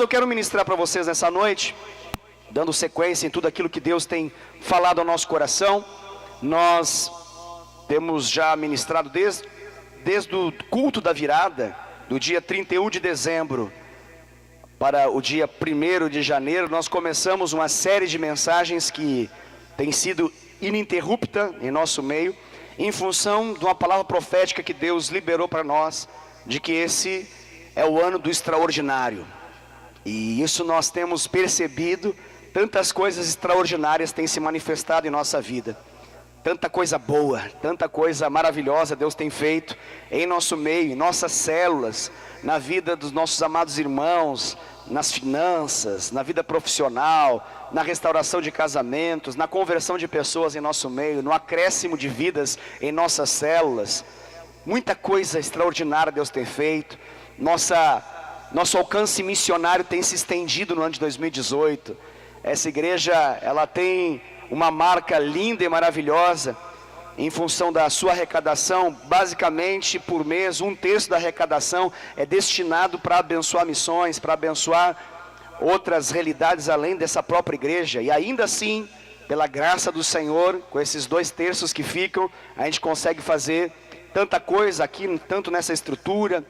Eu quero ministrar para vocês nessa noite, dando sequência em tudo aquilo que Deus tem falado ao nosso coração. Nós temos já ministrado desde o culto da virada, do dia 31 de dezembro para o dia 1º de janeiro, nós começamos uma série de mensagens que tem sido ininterrupta em nosso meio, em função de uma palavra profética que Deus liberou para nós, de que esse é o ano do extraordinário. E isso nós temos percebido, tantas coisas extraordinárias têm se manifestado em nossa vida. Tanta coisa boa, tanta coisa maravilhosa Deus tem feito em nosso meio, em nossas células, na vida dos nossos amados irmãos, nas finanças, na vida profissional, na restauração de casamentos, na conversão de pessoas em nosso meio, no acréscimo de vidas em nossas células. Muita coisa extraordinária Deus tem feito. Nosso alcance missionário tem se estendido no ano de 2018. Essa igreja, ela tem uma marca linda e maravilhosa, em função da sua arrecadação. Basicamente, por mês, 1/3 da arrecadação é destinado para abençoar missões, para abençoar outras realidades além dessa própria igreja. E ainda assim, pela graça do Senhor, com esses 2/3 que ficam, a gente consegue fazer tanta coisa aqui, tanto nessa estrutura.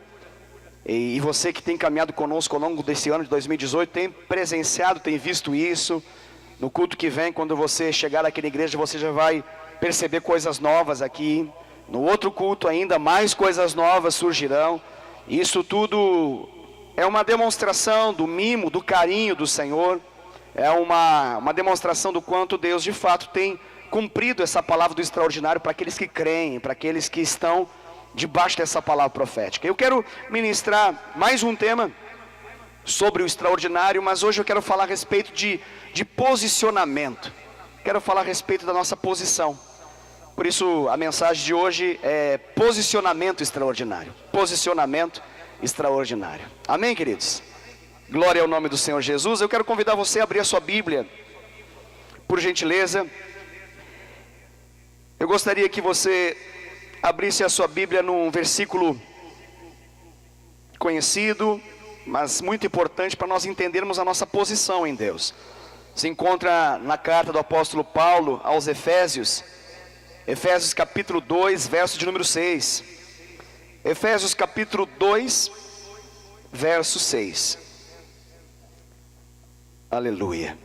E você que tem caminhado conosco ao longo desse ano de 2018, tem presenciado, tem visto isso. No culto que vem, quando você chegar aqui na igreja, você já vai perceber coisas novas aqui. No outro culto ainda, mais coisas novas surgirão. Isso tudo é uma demonstração do mimo, do carinho do Senhor. É uma demonstração do quanto Deus de fato tem cumprido essa palavra do extraordinário para aqueles que creem, para aqueles que estão debaixo dessa palavra profética. Eu quero ministrar mais um tema sobre o extraordinário, mas hoje eu quero falar a respeito de posicionamento. Quero falar a respeito da nossa posição. Por isso a mensagem de hoje é posicionamento extraordinário. Posicionamento extraordinário. Amém, queridos? Glória ao nome do Senhor Jesus. Eu quero convidar você a abrir a sua Bíblia, por gentileza. Eu gostaria que você abrisse a sua Bíblia num versículo conhecido, mas muito importante para nós entendermos a nossa posição em Deus. Se encontra na carta do apóstolo Paulo aos Efésios, Efésios capítulo 2, verso de número 6. Efésios capítulo 2, verso 6. Aleluia.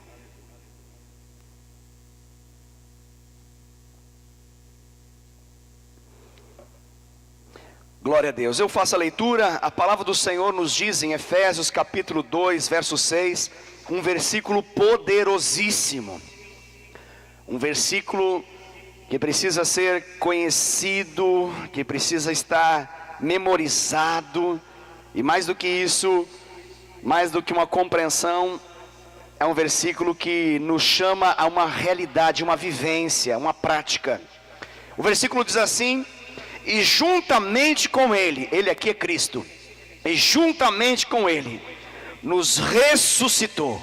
Glória a Deus. Eu faço a leitura. A palavra do Senhor nos diz em Efésios capítulo 2, verso 6, um versículo poderosíssimo. Um versículo que precisa ser conhecido, que precisa estar memorizado. E mais do que isso, mais do que uma compreensão, é um versículo que nos chama a uma realidade, uma vivência, uma prática. O versículo diz assim: e juntamente com Ele, Ele aqui é Cristo, e juntamente com Ele, nos ressuscitou,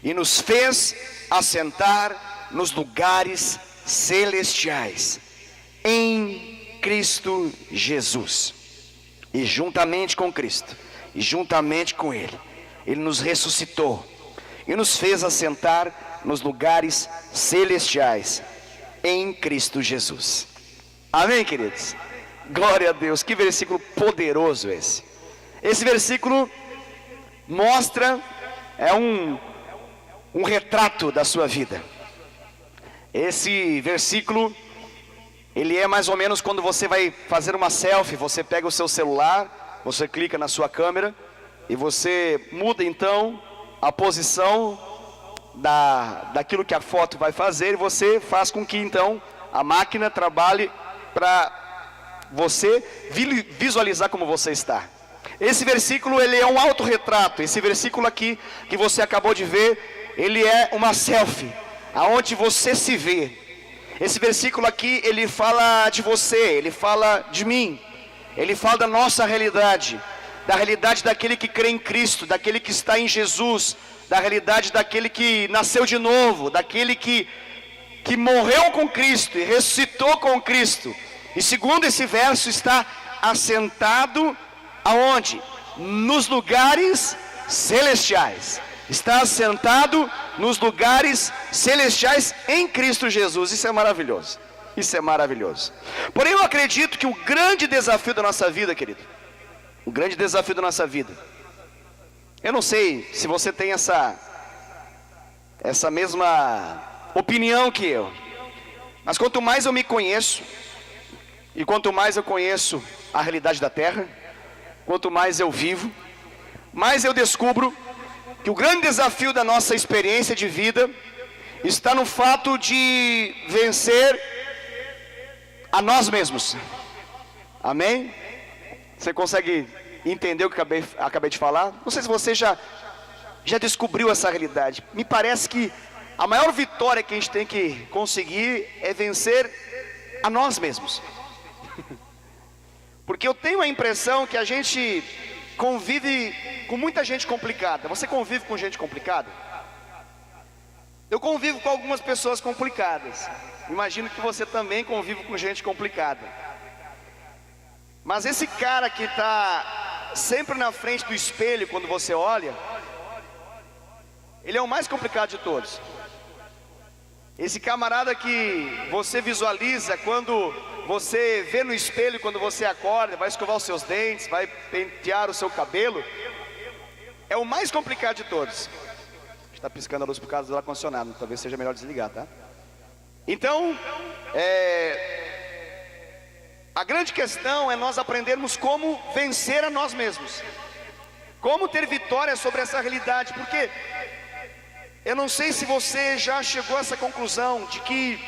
e nos fez assentar nos lugares celestiais, em Cristo Jesus. E juntamente com Cristo, e juntamente com Ele, Ele nos ressuscitou, e nos fez assentar nos lugares celestiais, em Cristo Jesus. Amém, queridos? Glória a Deus. Que versículo poderoso esse. Esse versículo mostra, é um retrato da sua vida. Esse versículo, ele é mais ou menos quando você vai fazer uma selfie. Você pega o seu celular, você clica na sua câmera e você muda então a posição daquilo que a foto vai fazer, e você faz com que então a máquina trabalhe para você visualizar como você está. Esse versículo, ele é um autorretrato. Esse versículo aqui que você acabou de ver, ele é uma selfie, aonde você se vê. Esse versículo aqui, ele fala de você, ele fala de mim, ele fala da nossa realidade, da realidade daquele que crê em Cristo, daquele que está em Jesus, da realidade daquele que nasceu de novo, daquele que morreu com Cristo e ressuscitou com Cristo. E segundo esse verso, está assentado aonde? Nos lugares celestiais. Está assentado nos lugares celestiais em Cristo Jesus. Isso é maravilhoso. Isso é maravilhoso. Porém, eu acredito que o grande desafio da nossa vida, querido, o grande desafio da nossa vida, eu não sei se você tem essa mesma opinião que eu, mas quanto mais eu me conheço, e quanto mais eu conheço a realidade da terra, quanto mais eu vivo, mais eu descubro que o grande desafio da nossa experiência de vida está no fato de vencer a nós mesmos. Amém? Você consegue entender o que acabei de falar? Não sei se você já descobriu essa realidade. Me parece que a maior vitória que a gente tem que conseguir é vencer a nós mesmos. Porque eu tenho a impressão que a gente convive com muita gente complicada. Você convive com gente complicada? Eu convivo com algumas pessoas complicadas. Imagino que você também convive com gente complicada. Mas esse cara que está sempre na frente do espelho quando você olha, ele é o mais complicado de todos. Esse camarada que você visualiza quando você vê no espelho, quando você acorda, vai escovar os seus dentes, vai pentear o seu cabelo, é o mais complicado de todos. Está piscando a luz por causa do ar-condicionado, talvez seja melhor desligar, tá? Então, a grande questão é nós aprendermos como vencer a nós mesmos, como ter vitória sobre essa realidade, porque eu não sei se você já chegou a essa conclusão de que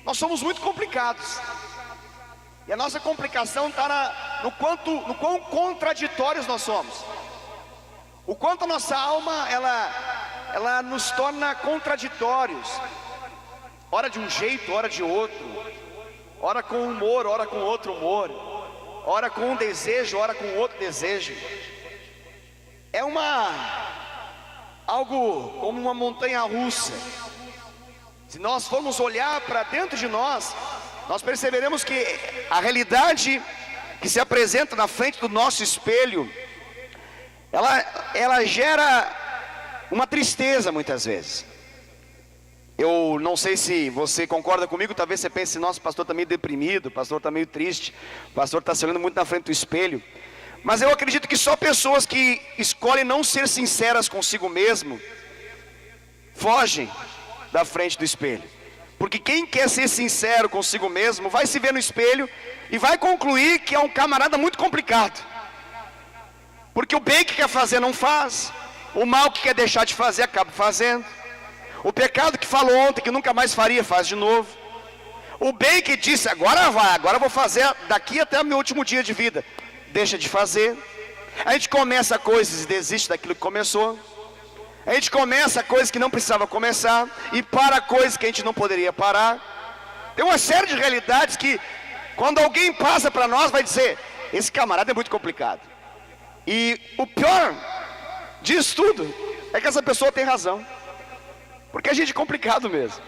nós somos muito complicados, e a nossa complicação está no quão contraditórios nós somos, o quanto a nossa alma ela nos torna contraditórios, ora de um jeito, ora de outro, ora com humor, ora com outro humor, ora com um desejo, ora com outro desejo. É algo como uma montanha russa. Se nós formos olhar para dentro de nós, nós perceberemos que a realidade que se apresenta na frente do nosso espelho, ela gera uma tristeza muitas vezes. Eu não sei se você concorda comigo, talvez você pense, nossa, o pastor está meio deprimido, o pastor está meio triste, o pastor está se olhando muito na frente do espelho. Mas eu acredito que só pessoas que escolhem não ser sinceras consigo mesmo, fogem da frente do espelho. Porque quem quer ser sincero consigo mesmo, vai se ver no espelho e vai concluir que é um camarada muito complicado. Porque o bem que quer fazer não faz, o mal que quer deixar de fazer acaba fazendo, o pecado que falou ontem que nunca mais faria, faz de novo, o bem que disse agora vai, agora eu vou fazer daqui até o meu último dia de vida, deixa de fazer. A gente começa coisas e desiste daquilo que começou, a gente começa coisas que não precisava começar e para coisas que a gente não poderia parar. Tem uma série de realidades que quando alguém passa para nós vai dizer, esse camarada é muito complicado. E o pior disso tudo é que essa pessoa tem razão, porque a gente é complicado mesmo.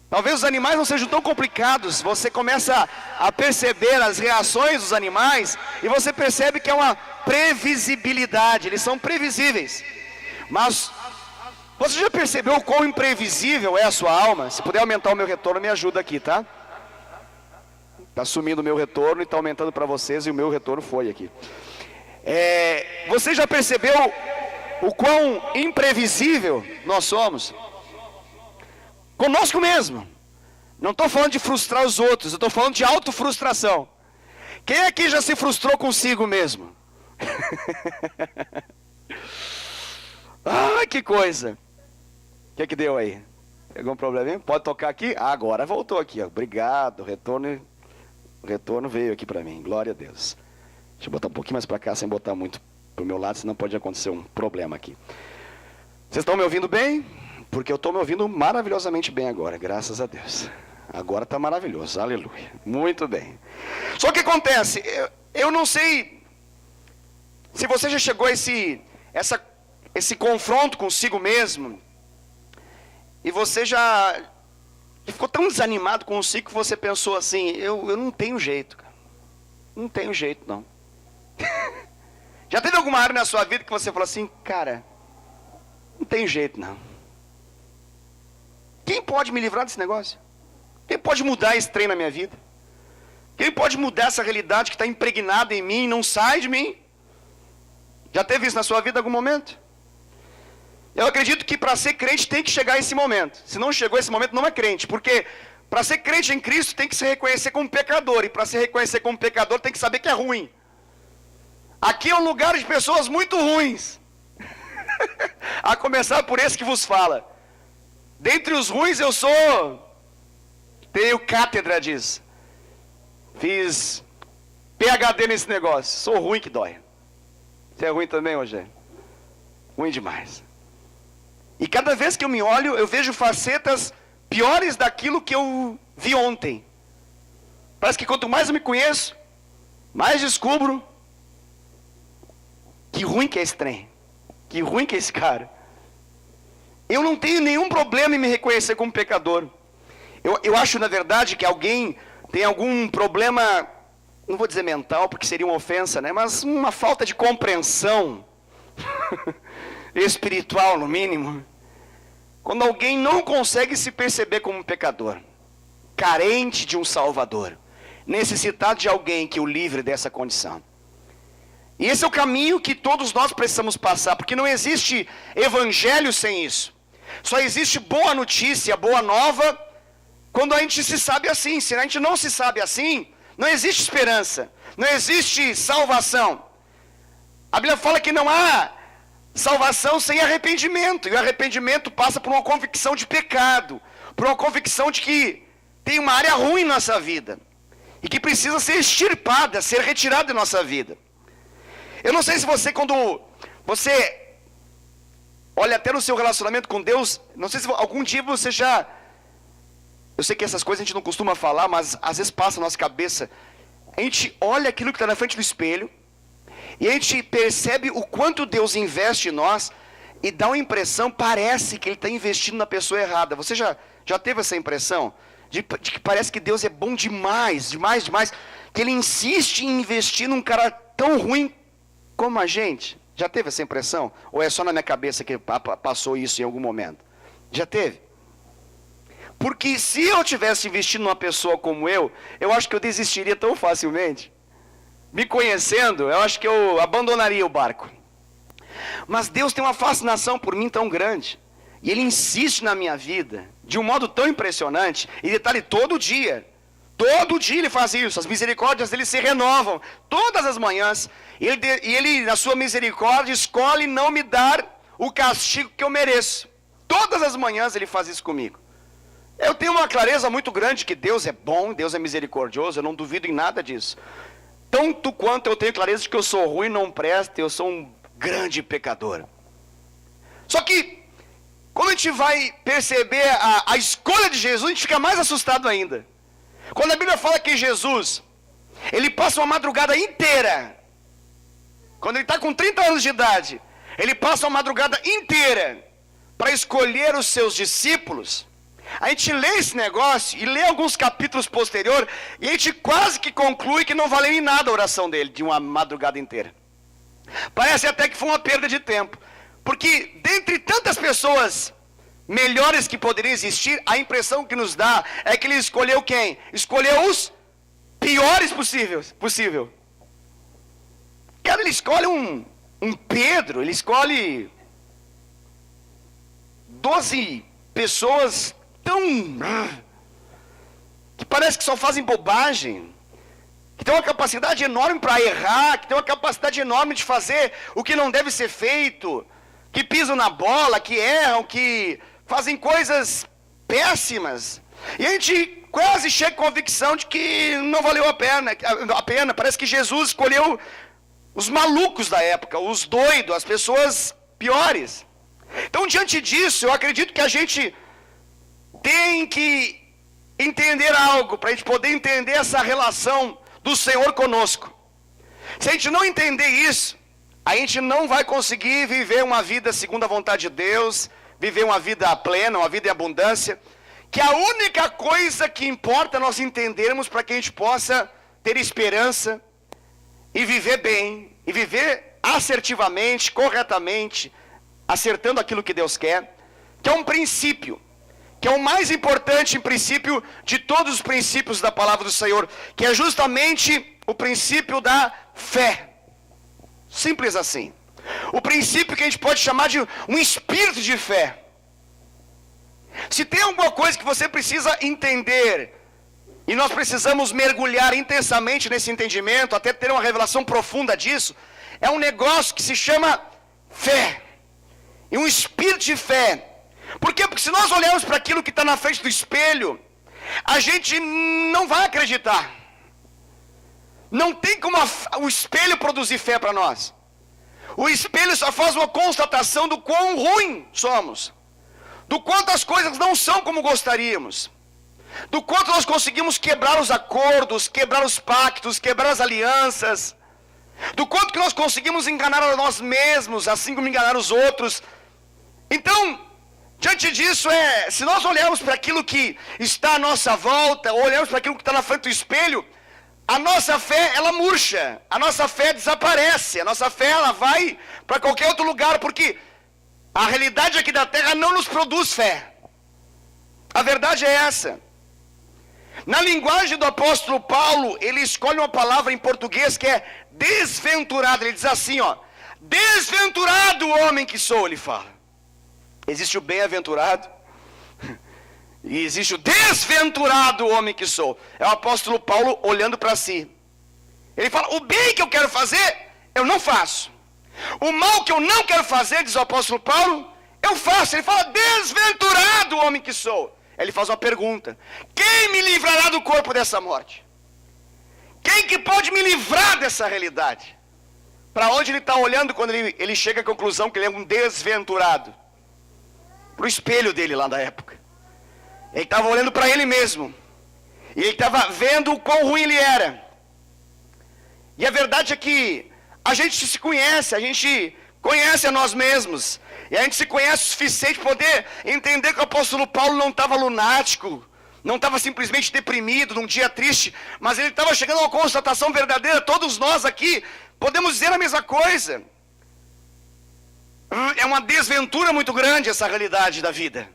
Talvez os animais não sejam tão complicados. Você começa a perceber as reações dos animais e você percebe que é uma previsibilidade, eles são previsíveis. Mas você já percebeu o quão imprevisível é a sua alma? Se puder aumentar o meu retorno, me ajuda aqui, tá? Está sumindo o meu retorno e está aumentando para vocês, e o meu retorno foi aqui. Você já percebeu o quão imprevisível nós somos? Conosco mesmo. Não estou falando de frustrar os outros, eu estou falando de autofrustração. Quem aqui já se frustrou consigo mesmo? Ai, que coisa. O que deu aí? Pegou um probleminha? Pode tocar aqui? Ah, agora voltou aqui, ó. Obrigado, o retorno veio aqui para mim, glória a Deus. Deixa eu botar um pouquinho mais para cá, sem botar muito para o meu lado, senão pode acontecer um problema aqui. Vocês estão me ouvindo bem? Porque eu estou me ouvindo maravilhosamente bem agora, graças a Deus. Agora está maravilhoso, aleluia. Muito bem. Só que acontece, eu não sei se você já chegou a esse confronto consigo mesmo, e você já ficou tão desanimado consigo que você pensou assim, eu não tenho jeito, cara. Não tenho jeito, não. Já teve alguma área na sua vida que você falou assim, cara, não tem jeito não. Quem pode me livrar desse negócio? Quem pode mudar esse trem na minha vida? Quem pode mudar essa realidade que está impregnada em mim e não sai de mim? Já teve isso na sua vida em algum momento? Eu acredito que para ser crente tem que chegar esse momento. Se não chegou esse momento, não é crente. Porque para ser crente em Cristo tem que se reconhecer como pecador. E para se reconhecer como pecador tem que saber que é ruim. Aqui é um lugar de pessoas muito ruins. A começar por esse que vos fala. Dentre os ruins eu tenho cátedra disso. Fiz PhD nesse negócio. Sou ruim que dói. Você é ruim também, Rogério? Ruim demais. E cada vez que eu me olho, eu vejo facetas piores daquilo que eu vi ontem. Parece que quanto mais eu me conheço, mais descubro que ruim que é esse trem. Que ruim que é esse cara. Eu não tenho nenhum problema em me reconhecer como pecador. Eu acho, na verdade, que alguém tem algum problema, não vou dizer mental, porque seria uma ofensa, né? Mas uma falta de compreensão espiritual, no mínimo. Quando alguém não consegue se perceber como um pecador, carente de um Salvador, necessitado de alguém que o livre dessa condição. E esse é o caminho que todos nós precisamos passar, porque não existe evangelho sem isso. Só existe boa notícia, boa nova, quando a gente se sabe assim. Se a gente não se sabe assim, não existe esperança, não existe salvação. A Bíblia fala que não há salvação sem arrependimento. E o arrependimento passa por uma convicção de pecado, por uma convicção de que tem uma área ruim na nossa vida e que precisa ser extirpada, ser retirada da nossa vida. Eu não sei se você, quando você olha até no seu relacionamento com Deus, não sei se algum dia você já... Eu sei que essas coisas a gente não costuma falar, mas às vezes passa na nossa cabeça. A gente olha aquilo que está na frente do espelho e a gente percebe o quanto Deus investe em nós e dá uma impressão, parece que Ele está investindo na pessoa errada. Você já teve essa impressão? De que parece que Deus é bom demais, demais, demais, que Ele insiste em investir num cara tão ruim como a gente? Já teve essa impressão? Ou é só na minha cabeça que passou isso em algum momento? Já teve? Porque se eu tivesse investido numa pessoa como eu acho que eu desistiria tão facilmente. Me conhecendo, eu acho que eu abandonaria o barco. Mas Deus tem uma fascinação por mim tão grande. E Ele insiste na minha vida de um modo tão impressionante. E detalhe, todo dia Ele faz isso. As misericórdias dele se renovam todas as manhãs. E ele, na sua misericórdia, escolhe não me dar o castigo que eu mereço. Todas as manhãs Ele faz isso comigo. Eu tenho uma clareza muito grande que Deus é bom, Deus é misericordioso, eu não duvido em nada disso. Tanto quanto eu tenho clareza de que eu sou ruim, não presto, eu sou um grande pecador. Só que, quando a gente vai perceber a escolha de Jesus, a gente fica mais assustado ainda. Quando a Bíblia fala que Jesus, Ele passa uma madrugada inteira, quando Ele está com 30 anos de idade, Ele passa uma madrugada inteira para escolher os seus discípulos. A gente lê esse negócio e lê alguns capítulos posteriores e a gente quase que conclui que não valeu em nada a oração dele, de uma madrugada inteira. Parece até que foi uma perda de tempo, porque dentre tantas pessoas melhores que poderiam existir, a impressão que nos dá é que ele escolheu quem? Escolheu os piores possível. Cara, ele escolhe um Pedro, ele escolhe 12 pessoas que parece que só fazem bobagem, que tem uma capacidade enorme para errar, que tem uma capacidade enorme de fazer o que não deve ser feito, que pisam na bola, que erram, que fazem coisas péssimas, e a gente quase chega à convicção de que não valeu a pena. Parece que Jesus escolheu os malucos da época, os doidos, as pessoas piores. Então, diante disso, eu acredito que a gente tem que entender algo, para a gente poder entender essa relação do Senhor conosco. Se a gente não entender isso, a gente não vai conseguir viver uma vida segundo a vontade de Deus, viver uma vida plena, uma vida em abundância, que a única coisa que importa nós entendermos para que a gente possa ter esperança, e viver bem, e viver assertivamente, corretamente, acertando aquilo que Deus quer, que é um princípio, que é o mais importante princípio de todos os princípios da palavra do Senhor, que é justamente o princípio da fé. Simples assim. O princípio que a gente pode chamar de um espírito de fé. Se tem alguma coisa que você precisa entender, e nós precisamos mergulhar intensamente nesse entendimento, até ter uma revelação profunda disso, é um negócio que se chama fé. E um espírito de fé. Por quê? Porque se nós olharmos para aquilo que está na frente do espelho, a gente não vai acreditar. Não tem como o espelho produzir fé para nós. O espelho só faz uma constatação do quão ruim somos. Do quanto as coisas não são como gostaríamos. Do quanto nós conseguimos quebrar os acordos, quebrar os pactos, quebrar as alianças. Do quanto que nós conseguimos enganar a nós mesmos, assim como enganar os outros. Então, diante disso, se nós olharmos para aquilo que está à nossa volta, ou olharmos para aquilo que está na frente do espelho, a nossa fé, ela murcha, a nossa fé desaparece, a nossa fé, ela vai para qualquer outro lugar, porque a realidade aqui da terra não nos produz fé. A verdade é essa. Na linguagem do apóstolo Paulo, ele escolhe uma palavra em português que é desventurado. Ele diz assim, ó, desventurado o homem que sou, ele fala. Existe o bem-aventurado e existe o desventurado homem que sou. É o apóstolo Paulo olhando para si. Ele fala, o bem que eu quero fazer, eu não faço. O mal que eu não quero fazer, diz o apóstolo Paulo, eu faço. Ele fala, desventurado homem que sou. Ele faz uma pergunta, quem me livrará do corpo dessa morte? Quem que pode me livrar dessa realidade? Para onde ele está olhando quando ele chega à conclusão que ele é um desventurado? Para o espelho dele lá da época. Ele estava olhando para ele mesmo. E ele estava vendo o quão ruim ele era. E a verdade é que a gente se conhece, a gente conhece a nós mesmos. E a gente se conhece o suficiente para poder entender que o apóstolo Paulo não estava lunático, não estava simplesmente deprimido, num dia triste, mas ele estava chegando a uma constatação verdadeira. Todos nós aqui podemos dizer a mesma coisa. É uma desventura muito grande essa realidade da vida.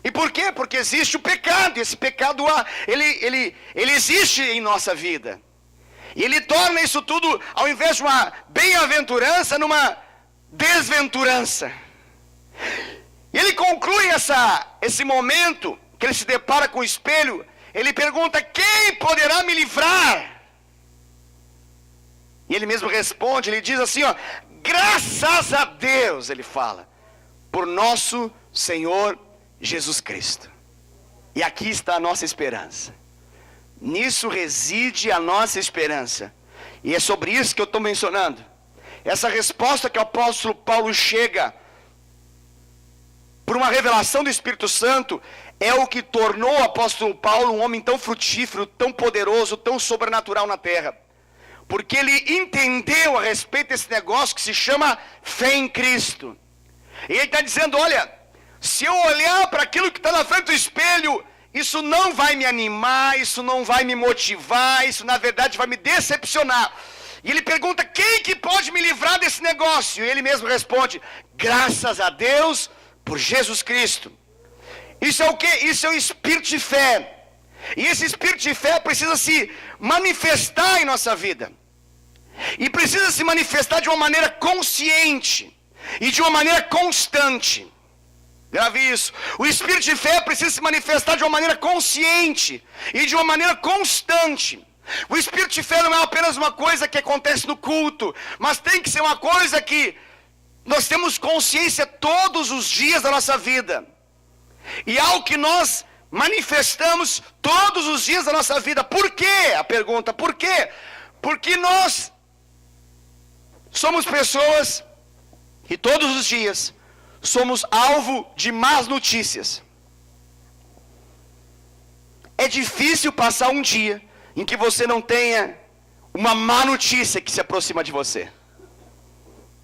E por quê? Porque existe o pecado. E esse pecado, ele existe em nossa vida. E ele torna isso tudo, ao invés de uma bem-aventurança, numa desventurança. E ele conclui esse momento que ele se depara com o espelho. Ele pergunta, quem poderá me livrar? E ele mesmo responde, ele diz assim, ó, graças a Deus, ele fala, por nosso Senhor Jesus Cristo. E aqui está a nossa esperança. Nisso reside a nossa esperança. E é sobre isso que eu estou mencionando. Essa resposta que o apóstolo Paulo chega, por uma revelação do Espírito Santo, é o que tornou o apóstolo Paulo um homem tão frutífero, tão poderoso, tão sobrenatural na terra. Porque ele entendeu a respeito desse negócio que se chama fé em Cristo. E ele está dizendo, olha, se eu olhar para aquilo que está na frente do espelho, isso não vai me animar, isso não vai me motivar, isso na verdade vai me decepcionar. E ele pergunta, quem que pode me livrar desse negócio? E ele mesmo responde, graças a Deus por Jesus Cristo. Isso é o quê? Isso é o espírito de fé. E esse espírito de fé precisa se manifestar em nossa vida. E precisa se manifestar de uma maneira consciente e de uma maneira constante. Grave isso. O espírito de fé precisa se manifestar de uma maneira consciente e de uma maneira constante. O espírito de fé não é apenas uma coisa que acontece no culto, mas tem que ser uma coisa que nós temos consciência todos os dias da nossa vida. E algo que nós manifestamos todos os dias da nossa vida. Por quê? A pergunta, por quê? Porque nós somos pessoas que todos os dias somos alvo de más notícias. É difícil passar um dia em que você não tenha uma má notícia que se aproxima de você.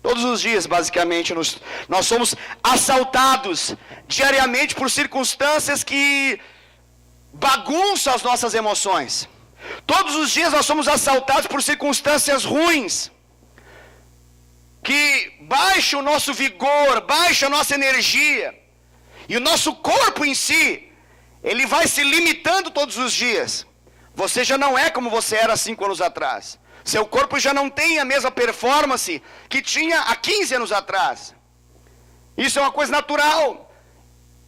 Todos os dias, basicamente, nós somos assaltados diariamente por circunstâncias que bagunçam as nossas emoções. Todos os dias nós somos assaltados por circunstâncias ruins. que baixa o nosso vigor, baixa a nossa energia, e o nosso corpo em si, ele vai se limitando todos os dias. Você já não é como você era 5 anos atrás. Seu corpo já não tem a mesma performance que tinha há 15 anos atrás. Isso é uma coisa natural.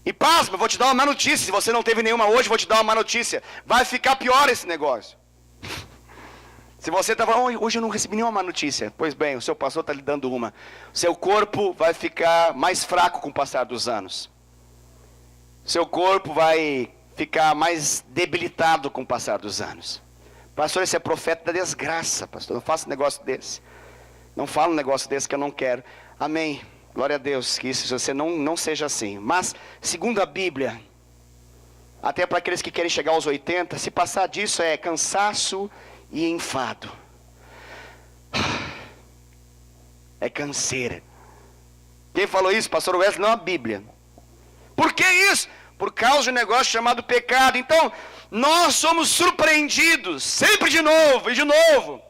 E pasma, vou te dar uma má notícia. Se você não teve nenhuma hoje, vou te dar uma má notícia. Vai ficar pior esse negócio. Se você estava, hoje eu não recebi nenhuma má notícia. Pois bem, o seu pastor está lhe dando uma. Seu corpo vai ficar mais fraco com o passar dos anos. Seu corpo vai ficar mais debilitado com o passar dos anos. Pastor, esse é profeta da desgraça, pastor. Não faça um negócio desse. Não fala um negócio desse que eu não quero. Amém. Glória a Deus, que isso você não seja assim. Mas, segundo a Bíblia, até para aqueles que querem chegar aos 80, se passar disso é cansaço e enfado. É canseira. Quem falou isso? Pastor Wesley, não a Bíblia. Por que isso? Por causa de um negócio chamado pecado. Então, nós somos surpreendidos, sempre de novo e de novo.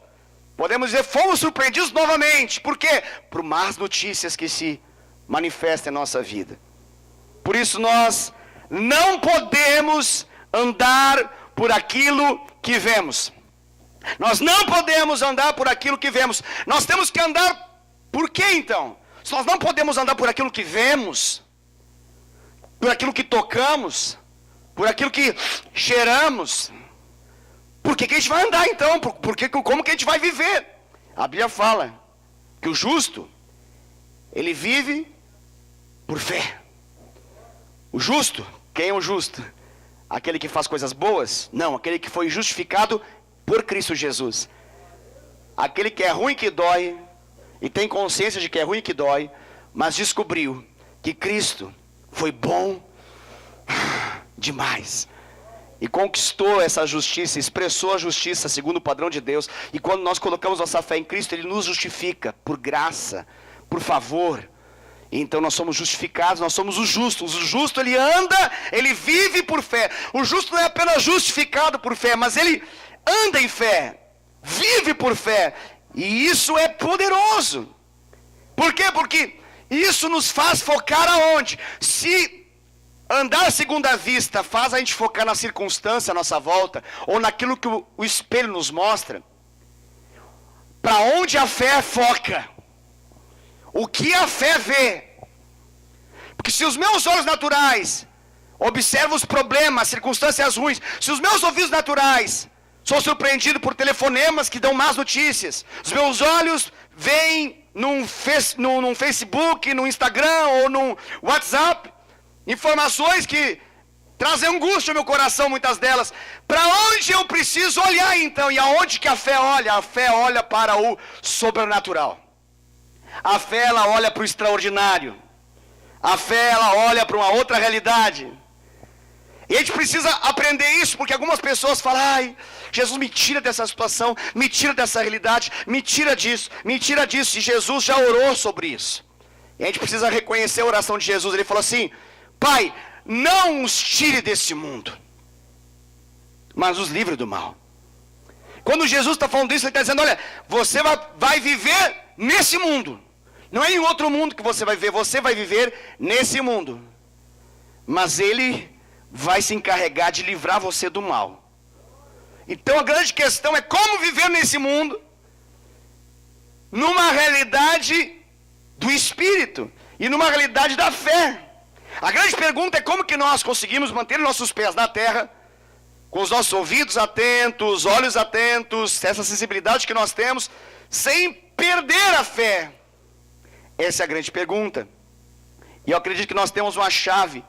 Podemos dizer, fomos surpreendidos novamente. Por quê? Por más notícias que se manifestam em nossa vida. Por isso nós não podemos andar por aquilo que vemos. Nós não podemos andar por aquilo que vemos. Nós temos que andar por quê então? Se nós não podemos andar por aquilo que vemos, por aquilo que tocamos, por aquilo que cheiramos, por que a gente vai andar então? Como que a gente vai viver? A Bíblia fala que o justo, ele vive por fé. O justo, quem é o justo? Aquele que faz coisas boas? Não, aquele que foi justificado por Cristo Jesus. Aquele que é ruim que dói, e tem consciência de que é ruim que dói, mas descobriu que Cristo foi bom demais. E conquistou essa justiça, expressou a justiça segundo o padrão de Deus. E quando nós colocamos nossa fé em Cristo, Ele nos justifica por graça, por favor. E então nós somos justificados, nós somos os justos. O justo, ele anda, ele vive por fé. O justo não é apenas justificado por fé, mas ele anda em fé, vive por fé. E isso é poderoso. Por quê? Porque isso nos faz focar aonde? Se andar segundo a vista faz a gente focar na circunstância à nossa volta, ou naquilo que o espelho nos mostra, para onde a fé foca? O que a fé vê? Porque se os meus olhos naturais observam os problemas, circunstâncias ruins, se os meus ouvidos naturais sou surpreendido por telefonemas que dão más notícias, os meus olhos veem num Facebook, no Instagram ou no WhatsApp informações que trazem angústia ao meu coração, muitas delas. Para onde eu preciso olhar então? E aonde que a fé olha? A fé olha para o sobrenatural. A fé, ela olha para o extraordinário. A fé, ela olha para uma outra realidade. E a gente precisa aprender isso, porque algumas pessoas falam, ai, Jesus me tira dessa situação, me tira dessa realidade, me tira disso. E Jesus já orou sobre isso. E a gente precisa reconhecer a oração de Jesus. Ele falou assim, Pai, não os tire desse mundo, mas os livre do mal. Quando Jesus está falando isso, ele está dizendo, olha, você vai viver nesse mundo. Não é em outro mundo que você vai viver, você vai viver nesse mundo. Mas ele vai se encarregar de livrar você do mal. Então a grande questão é como viver nesse mundo, numa realidade do Espírito, e numa realidade da fé. A grande pergunta é como que nós conseguimos manter nossos pés na terra, com os nossos ouvidos atentos, olhos atentos, essa sensibilidade que nós temos, sem perder a fé. Essa é a grande pergunta. E eu acredito que nós temos uma chave,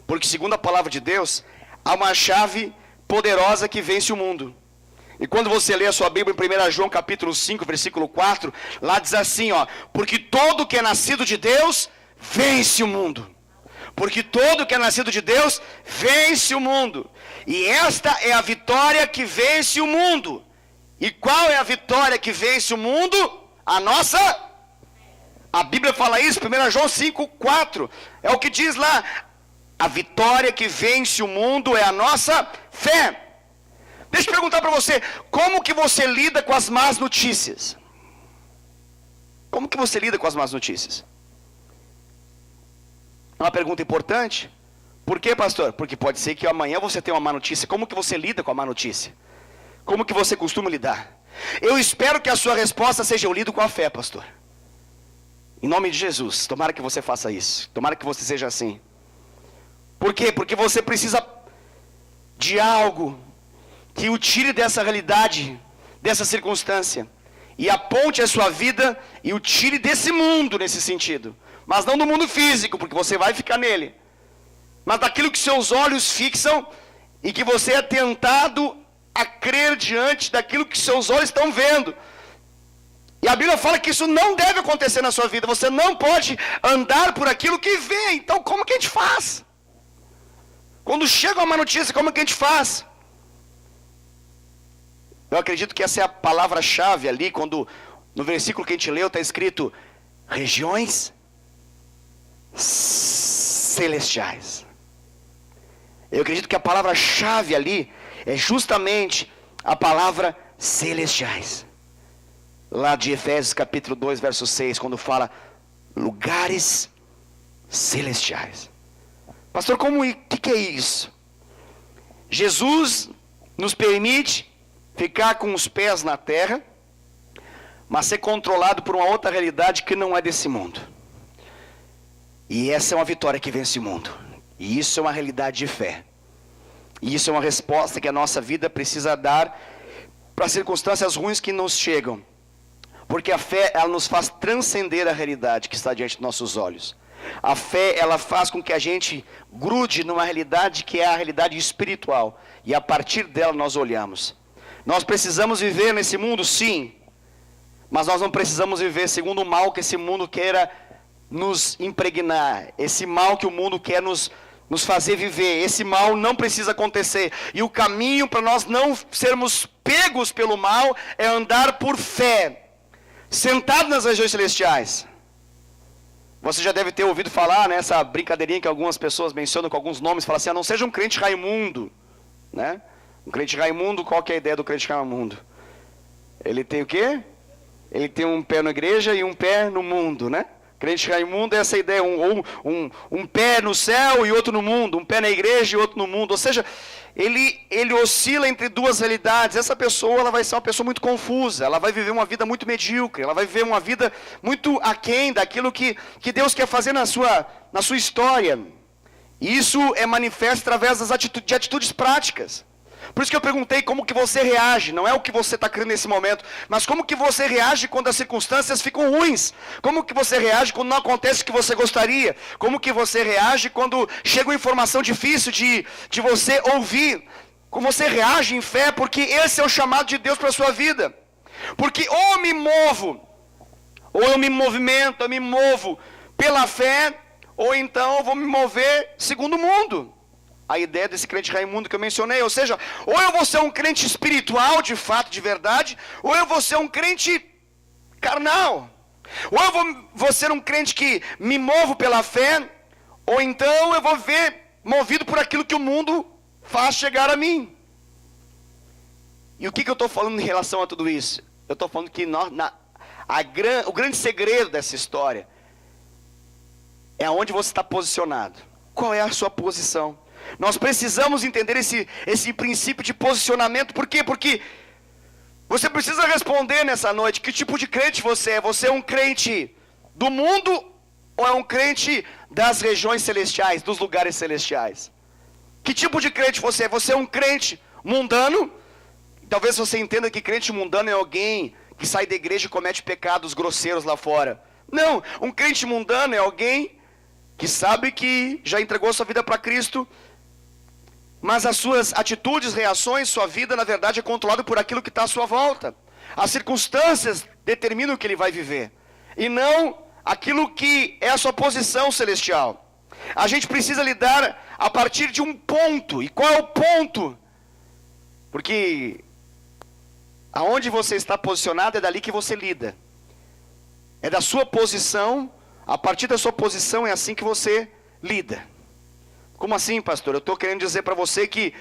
porque segundo a palavra de Deus, há uma chave poderosa que vence o mundo. E quando você lê a sua Bíblia em 1 João capítulo 5, versículo 4, lá diz assim, ó, porque todo que é nascido de Deus, vence o mundo. Porque todo que é nascido de Deus, vence o mundo. E esta é a vitória que vence o mundo. E qual é a vitória que vence o mundo? A Bíblia fala isso, 1 João 5, 4. É o que diz lá. A vitória que vence o mundo é a nossa fé. Deixa eu perguntar para você, como que você lida com as más notícias? Como que você lida com as más notícias? Uma pergunta importante. Por quê, pastor? Porque pode ser que amanhã você tenha uma má notícia. Como que você lida com a má notícia? Como que você costuma lidar? Eu espero que a sua resposta seja: eu lido com a fé, pastor. Em nome de Jesus, tomara que você faça isso. Tomara que você seja assim. Por quê? Porque você precisa de algo que o tire dessa realidade, dessa circunstância, e aponte a sua vida e o tire desse mundo nesse sentido. Mas não do mundo físico, porque você vai ficar nele. Mas daquilo que seus olhos fixam e que você é tentado a crer diante daquilo que seus olhos estão vendo. E a Bíblia fala que isso não deve acontecer na sua vida. Você não pode andar por aquilo que vê. Então como que a gente faz? Quando chega uma notícia, como que a gente faz? Eu acredito que essa é a palavra-chave ali, quando no versículo que a gente leu está escrito: regiões celestiais. Eu acredito que a palavra-chave ali é justamente a palavra celestiais. Lá de Efésios capítulo 2, verso 6, quando fala lugares celestiais. Pastor, o que é isso? Jesus nos permite ficar com os pés na terra, mas ser controlado por uma outra realidade que não é desse mundo. E essa é uma vitória que vence o mundo. E isso é uma realidade de fé. E isso é uma resposta que a nossa vida precisa dar para as circunstâncias ruins que nos chegam. Porque a fé, ela nos faz transcender a realidade que está diante dos nossos olhos. A fé, ela faz com que a gente grude numa realidade que é a realidade espiritual. E a partir dela nós olhamos. Nós precisamos viver nesse mundo, sim. Mas nós não precisamos viver segundo o mal que esse mundo queira nos impregnar. Esse mal que o mundo quer nos fazer viver. Esse mal não precisa acontecer. E o caminho para nós não sermos pegos pelo mal é andar por fé, sentado nas regiões celestiais. Você já deve ter ouvido falar nessa brincadeirinha que algumas pessoas mencionam com alguns nomes, fala assim: não seja um crente Raimundo, né? Um crente Raimundo, qual que é a ideia do crente Raimundo? Ele tem o quê? Ele tem um pé na igreja e um pé no mundo, né? Crente Raimundo é essa ideia, um pé no céu e outro no mundo, um pé na igreja e outro no mundo. Ou seja, ele oscila entre duas realidades. Essa pessoa, ela vai ser uma pessoa muito confusa, ela vai viver uma vida muito medíocre, ela vai viver uma vida muito aquém daquilo que Deus quer fazer na sua história. E isso é manifesto através de atitudes práticas. Por isso que eu perguntei como que você reage, não é o que você está crendo nesse momento, mas como que você reage quando as circunstâncias ficam ruins, como que você reage quando não acontece o que você gostaria, como que você reage quando chega uma informação difícil de você ouvir, como você reage em fé, porque esse é o chamado de Deus para a sua vida. Porque ou eu me movo, ou eu me movimento, eu me movo pela fé, ou então eu vou me mover segundo o mundo. A ideia desse crente Raimundo que eu mencionei, ou seja, ou eu vou ser um crente espiritual de fato, de verdade, ou eu vou ser um crente carnal, ou eu vou ser um crente que me movo pela fé, ou então eu vou ver movido por aquilo que o mundo faz chegar a mim. E o que eu estou falando em relação a tudo isso? Eu estou falando que o grande segredo dessa história é onde você está posicionado. Qual é a sua posição? Nós precisamos entender esse princípio de posicionamento. Por quê? Porque você precisa responder nessa noite que tipo de crente você é. Você é um crente do mundo ou é um crente das regiões celestiais, dos lugares celestiais? Que tipo de crente você é? Você é um crente mundano? Talvez você entenda que crente mundano é alguém que sai da igreja e comete pecados grosseiros lá fora. Não, um crente mundano é alguém que sabe que já entregou sua vida para Cristo, mas as suas atitudes, reações, sua vida, na verdade, é controlada por aquilo que está à sua volta. As circunstâncias determinam o que ele vai viver, e não aquilo que é a sua posição celestial. A gente precisa lidar a partir de um ponto. E qual é o ponto? Porque aonde você está posicionado é dali que você lida. É da sua posição, a partir da sua posição é assim que você lida. Como assim, pastor? Eu estou querendo dizer para você que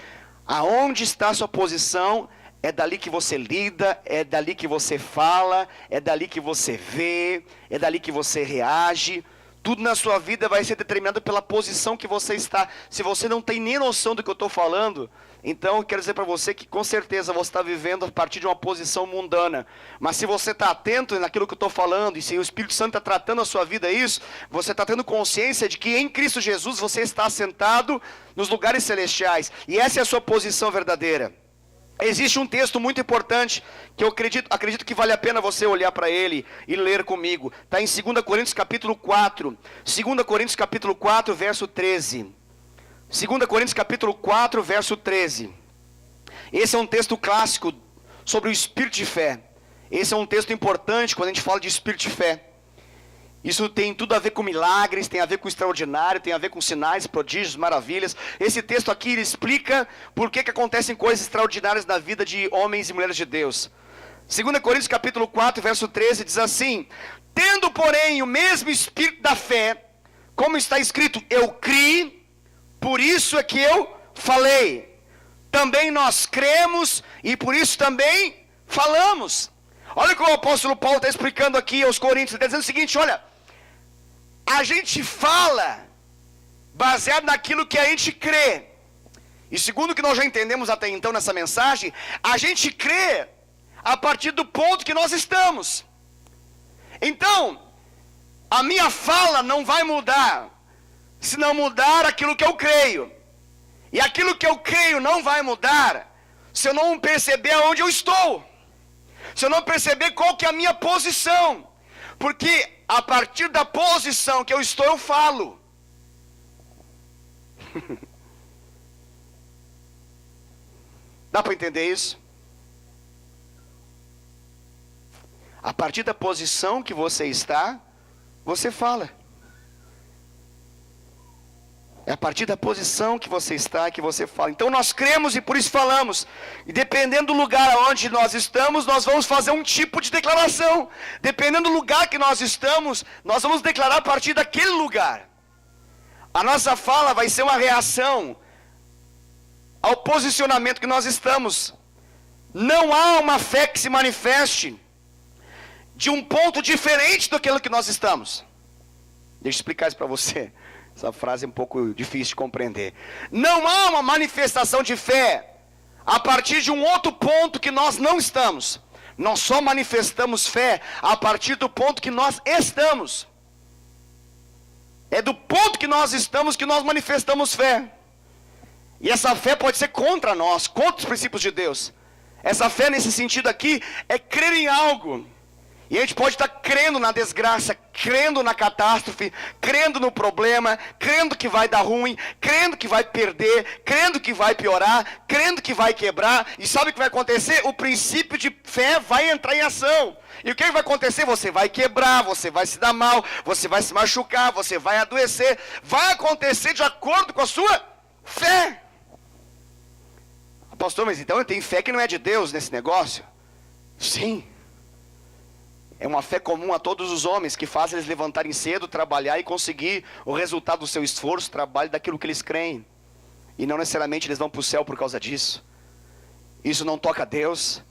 aonde está a sua posição É dali que você lida, é dali que você fala, é dali que você vê, é dali que você reage. Tudo na sua vida vai ser determinado pela posição que você está. Se você não tem nem noção do que eu estou falando, então eu quero dizer para você que com certeza você está vivendo a partir de uma posição mundana. Mas se você está atento naquilo que eu estou falando, e se o Espírito Santo está tratando a sua vida isso, você está tendo consciência de que em Cristo Jesus você está assentado nos lugares celestiais. E essa é a sua posição verdadeira. Existe um texto muito importante que eu acredito que vale a pena você olhar para ele e ler comigo. Está em 2 Coríntios capítulo 4. 2 Coríntios capítulo 4, verso 13. 2 Coríntios capítulo 4, verso 13. Esse é um texto clássico sobre o espírito de fé. Esse é um texto importante quando a gente fala de espírito de fé. Isso tem tudo a ver com milagres, tem a ver com extraordinário, tem a ver com sinais, prodígios, maravilhas. Esse texto aqui ele explica por que acontecem coisas extraordinárias na vida de homens e mulheres de Deus. 2 Coríntios capítulo 4, verso 13 diz assim: tendo, porém, o mesmo espírito da fé, como está escrito, eu criei, por isso é que eu falei. Também nós cremos e por isso também falamos. Olha o que o apóstolo Paulo está explicando aqui aos Coríntios. Ele está dizendo o seguinte, olha, a gente fala baseado naquilo que a gente crê. E segundo o que nós já entendemos até então nessa mensagem, a gente crê a partir do ponto que nós estamos. Então, a minha fala não vai mudar se não mudar aquilo que eu creio. E aquilo que eu creio não vai mudar se eu não perceber aonde eu estou. Se eu não perceber qual que é a minha posição. Porque a partir da posição que eu estou, eu falo. Dá para entender isso? A partir da posição que você está, você fala. É a partir da posição que você está que você fala. Então nós cremos e por isso falamos. E dependendo do lugar onde nós estamos, nós vamos fazer um tipo de declaração. Dependendo do lugar que nós estamos, nós vamos declarar a partir daquele lugar. A nossa fala vai ser uma reação ao posicionamento que nós estamos. Não há uma fé que se manifeste de um ponto diferente daquilo que nós estamos. Deixa eu explicar isso para você. Essa frase é um pouco difícil de compreender. Não há uma manifestação de fé a partir de um outro ponto que nós não estamos. Nós só manifestamos fé a partir do ponto que nós estamos. É do ponto que nós estamos que nós manifestamos fé. E essa fé pode ser contra nós, contra os princípios de Deus. Essa fé nesse sentido aqui é crer em algo. E a gente pode estar crendo na desgraça, crendo na catástrofe, crendo no problema, crendo que vai dar ruim, crendo que vai perder, crendo que vai piorar, crendo que vai quebrar. E sabe o que vai acontecer? O princípio de fé vai entrar em ação. E o que vai acontecer? Você vai quebrar, você vai se dar mal, você vai se machucar, você vai adoecer. Vai acontecer de acordo com a sua fé. Pastor, mas então eu tenho fé que não é de Deus nesse negócio? Sim. É uma fé comum a todos os homens, que faz eles levantarem cedo, trabalhar e conseguir o resultado do seu esforço, trabalho, daquilo que eles creem. E não necessariamente eles vão para o céu por causa disso. Isso não toca a Deus.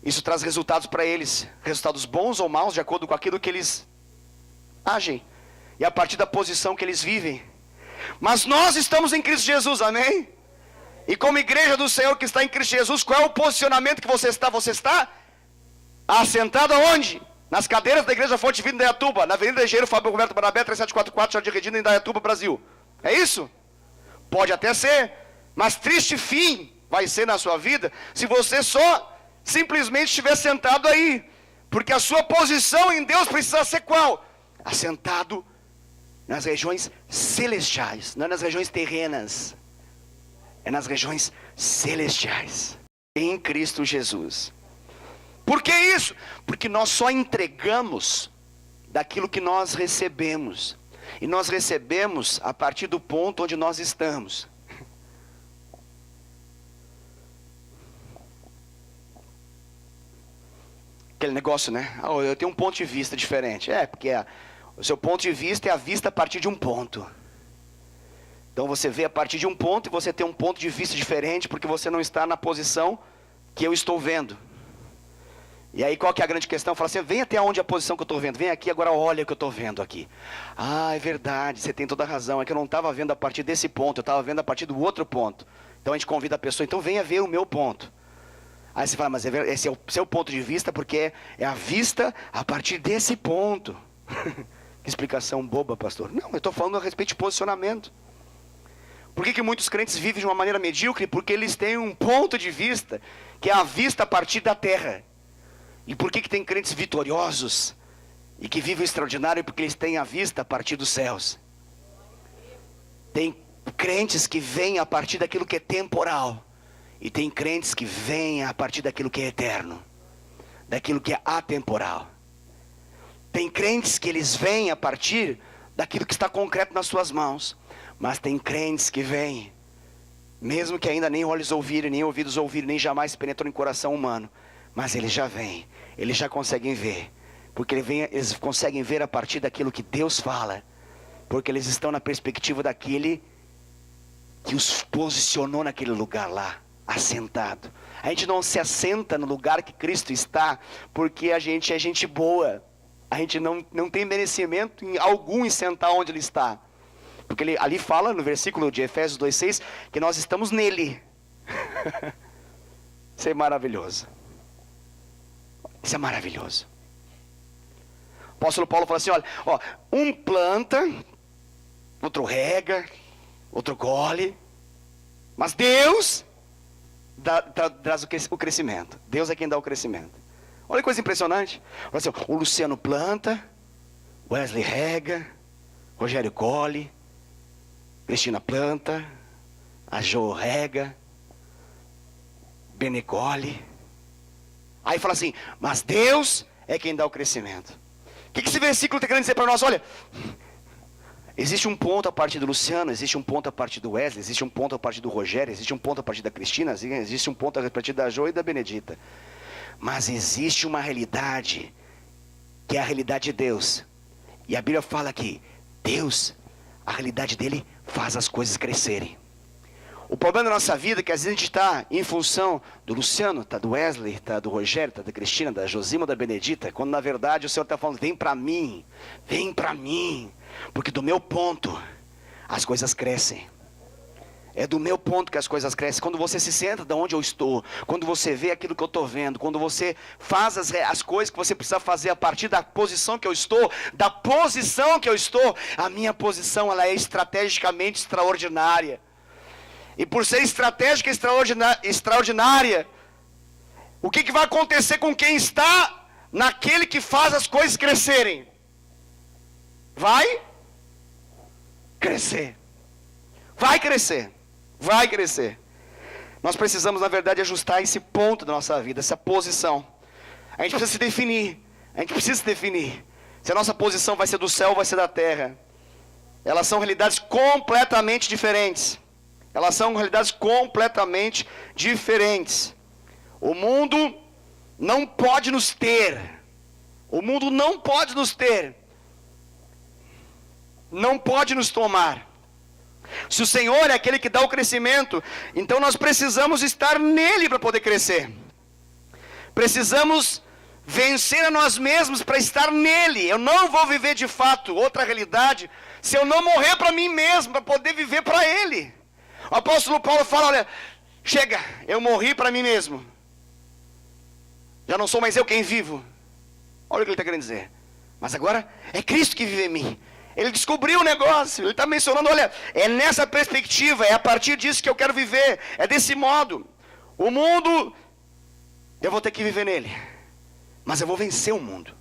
Isso traz resultados para eles. Resultados bons ou maus, de acordo com aquilo que eles agem. E a partir da posição que eles vivem. Mas nós estamos em Cristo Jesus, amém? E como igreja do Senhor que está em Cristo Jesus, qual é o posicionamento que você está? Você está assentado aonde? Nas cadeiras da igreja Fonte Vida em Indaiatuba, na Avenida Engenheiro Fábio Roberto Barabé, 3744, Jardim Regina, em Indaiatuba, Brasil. É isso? Pode até ser, mas triste fim vai ser na sua vida se você só simplesmente estiver sentado aí. Porque a sua posição em Deus precisa ser qual? Assentado nas regiões celestiais, não nas regiões terrenas. É nas regiões celestiais, em Cristo Jesus. Por que isso? Porque nós só entregamos daquilo que nós recebemos. E nós recebemos a partir do ponto onde nós estamos. Aquele negócio, né? Oh, eu tenho um ponto de vista diferente. Porque o seu ponto de vista é a vista a partir de um ponto. Então você vê a partir de um ponto e você tem um ponto de vista diferente porque você não está na posição que eu estou vendo. E aí qual que é a grande questão? Fala assim, vem até onde a posição que eu estou vendo, vem aqui, agora olha o que eu estou vendo aqui. Ah, é verdade, você tem toda a razão, é que eu não estava vendo a partir desse ponto, eu estava vendo a partir do outro ponto. Então a gente convida a pessoa, então venha ver o meu ponto. Aí você fala, mas esse é o seu ponto de vista, porque é a vista a partir desse ponto. Que explicação boba, pastor. Não, eu estou falando a respeito de posicionamento. Por que muitos crentes vivem de uma maneira medíocre? Porque eles têm um ponto de vista, que é a vista a partir da terra. E por que tem crentes vitoriosos e que vivem extraordinário? Porque eles têm a vista a partir dos céus. Tem crentes que vêm a partir daquilo que é temporal. E tem crentes que vêm a partir daquilo que é eterno. Daquilo que é atemporal. Tem crentes que eles vêm a partir daquilo que está concreto nas suas mãos. Mas tem crentes que vêm, mesmo que ainda nem olhos ouvirem, nem ouvidos ouvirem, nem jamais penetrou em coração humano. Mas eles já vêm, eles já conseguem ver. Porque eles conseguem ver a partir daquilo que Deus fala. Porque eles estão na perspectiva daquele que os posicionou naquele lugar lá, assentado. A gente não se assenta no lugar que Cristo está, porque a gente é gente boa. A gente não tem merecimento algum em sentar onde Ele está. Porque ele ali fala no versículo de Efésios 2,6 que nós estamos nele. Isso é maravilhoso. Isso é maravilhoso. O apóstolo Paulo fala assim, olha, um planta, outro rega, outro colhe, mas Deus traz o crescimento. Deus é quem dá o crescimento. Olha que coisa impressionante. Fala assim, o Luciano planta, Wesley rega, Rogério colhe, Cristina planta, a Jo rega, Bene colhe. Aí fala assim, mas Deus é quem dá o crescimento. O que esse versículo está querendo dizer para nós? Olha, existe um ponto a partir do Luciano, existe um ponto a partir do Wesley, existe um ponto a partir do Rogério, existe um ponto a partir da Cristina, existe um ponto a partir da Jo e da Benedita. Mas existe uma realidade, que é a realidade de Deus. E a Bíblia fala que Deus, a realidade dele faz as coisas crescerem. O problema da nossa vida é que às vezes a gente está em função do Luciano, está do Wesley, está do Rogério, está da Cristina, da Josima, da Benedita, quando na verdade o Senhor está falando, vem para mim, porque do meu ponto as coisas crescem. É do meu ponto que as coisas crescem. Quando você se senta de onde eu estou, quando você vê aquilo que eu estou vendo, quando você faz as coisas que você precisa fazer a partir da posição que eu estou, a minha posição ela é estrategicamente extraordinária. E por ser estratégica e extraordinária, o que vai acontecer com quem está naquele que faz as coisas crescerem? Vai crescer. Vai crescer. Vai crescer. Nós precisamos, na verdade, ajustar esse ponto da nossa vida, essa posição. A gente precisa se definir. Se a nossa posição vai ser do céu ou vai ser da terra. Elas são realidades completamente diferentes. O mundo não pode nos ter. Não pode nos tomar. Se o Senhor é aquele que dá o crescimento, então nós precisamos estar nele para poder crescer. Precisamos vencer a nós mesmos para estar nele. Eu não vou viver de fato outra realidade se eu não morrer para mim mesmo, para poder viver para ele. O apóstolo Paulo fala, olha, chega, eu morri para mim mesmo. Já não sou mais eu quem vivo. Olha o que ele está querendo dizer. Mas agora é Cristo que vive em mim. Ele descobriu o negócio, ele está mencionando, olha, é nessa perspectiva, é a partir disso que eu quero viver, é desse modo. O mundo, eu vou ter que viver nele, mas eu vou vencer o mundo.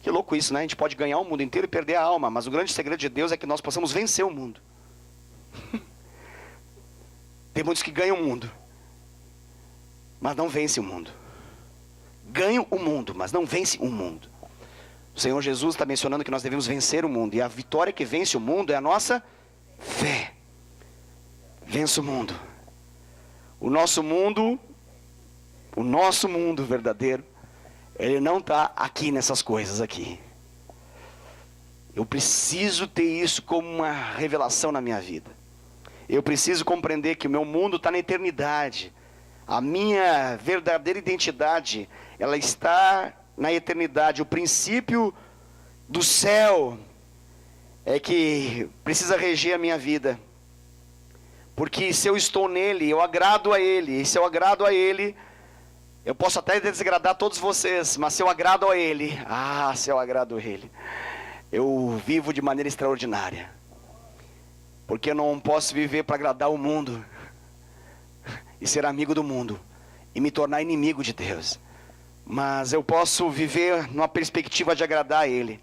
Que louco isso, né? A gente pode ganhar o mundo inteiro e perder a alma, mas o grande segredo de Deus é que nós possamos vencer o mundo. Tem muitos que ganham o mundo, mas não vencem o mundo. Ganham o mundo, mas não vencem o mundo. O Senhor Jesus está mencionando que nós devemos vencer o mundo. E a vitória que vence o mundo é a nossa fé. Vence o mundo. O nosso mundo verdadeiro, ele não está aqui nessas coisas aqui. Eu preciso ter isso como uma revelação na minha vida. Eu preciso compreender que o meu mundo está na eternidade. A minha verdadeira identidade, ela está na eternidade. O princípio do céu é que precisa reger a minha vida. Porque se eu estou nele, eu agrado a ele. E se eu agrado a ele, eu posso até desagradar todos vocês, mas se eu agrado a ele, se eu agrado a ele, eu vivo de maneira extraordinária. Porque eu não posso viver para agradar o mundo e ser amigo do mundo e me tornar inimigo de Deus. Mas eu posso viver numa perspectiva de agradar a ele.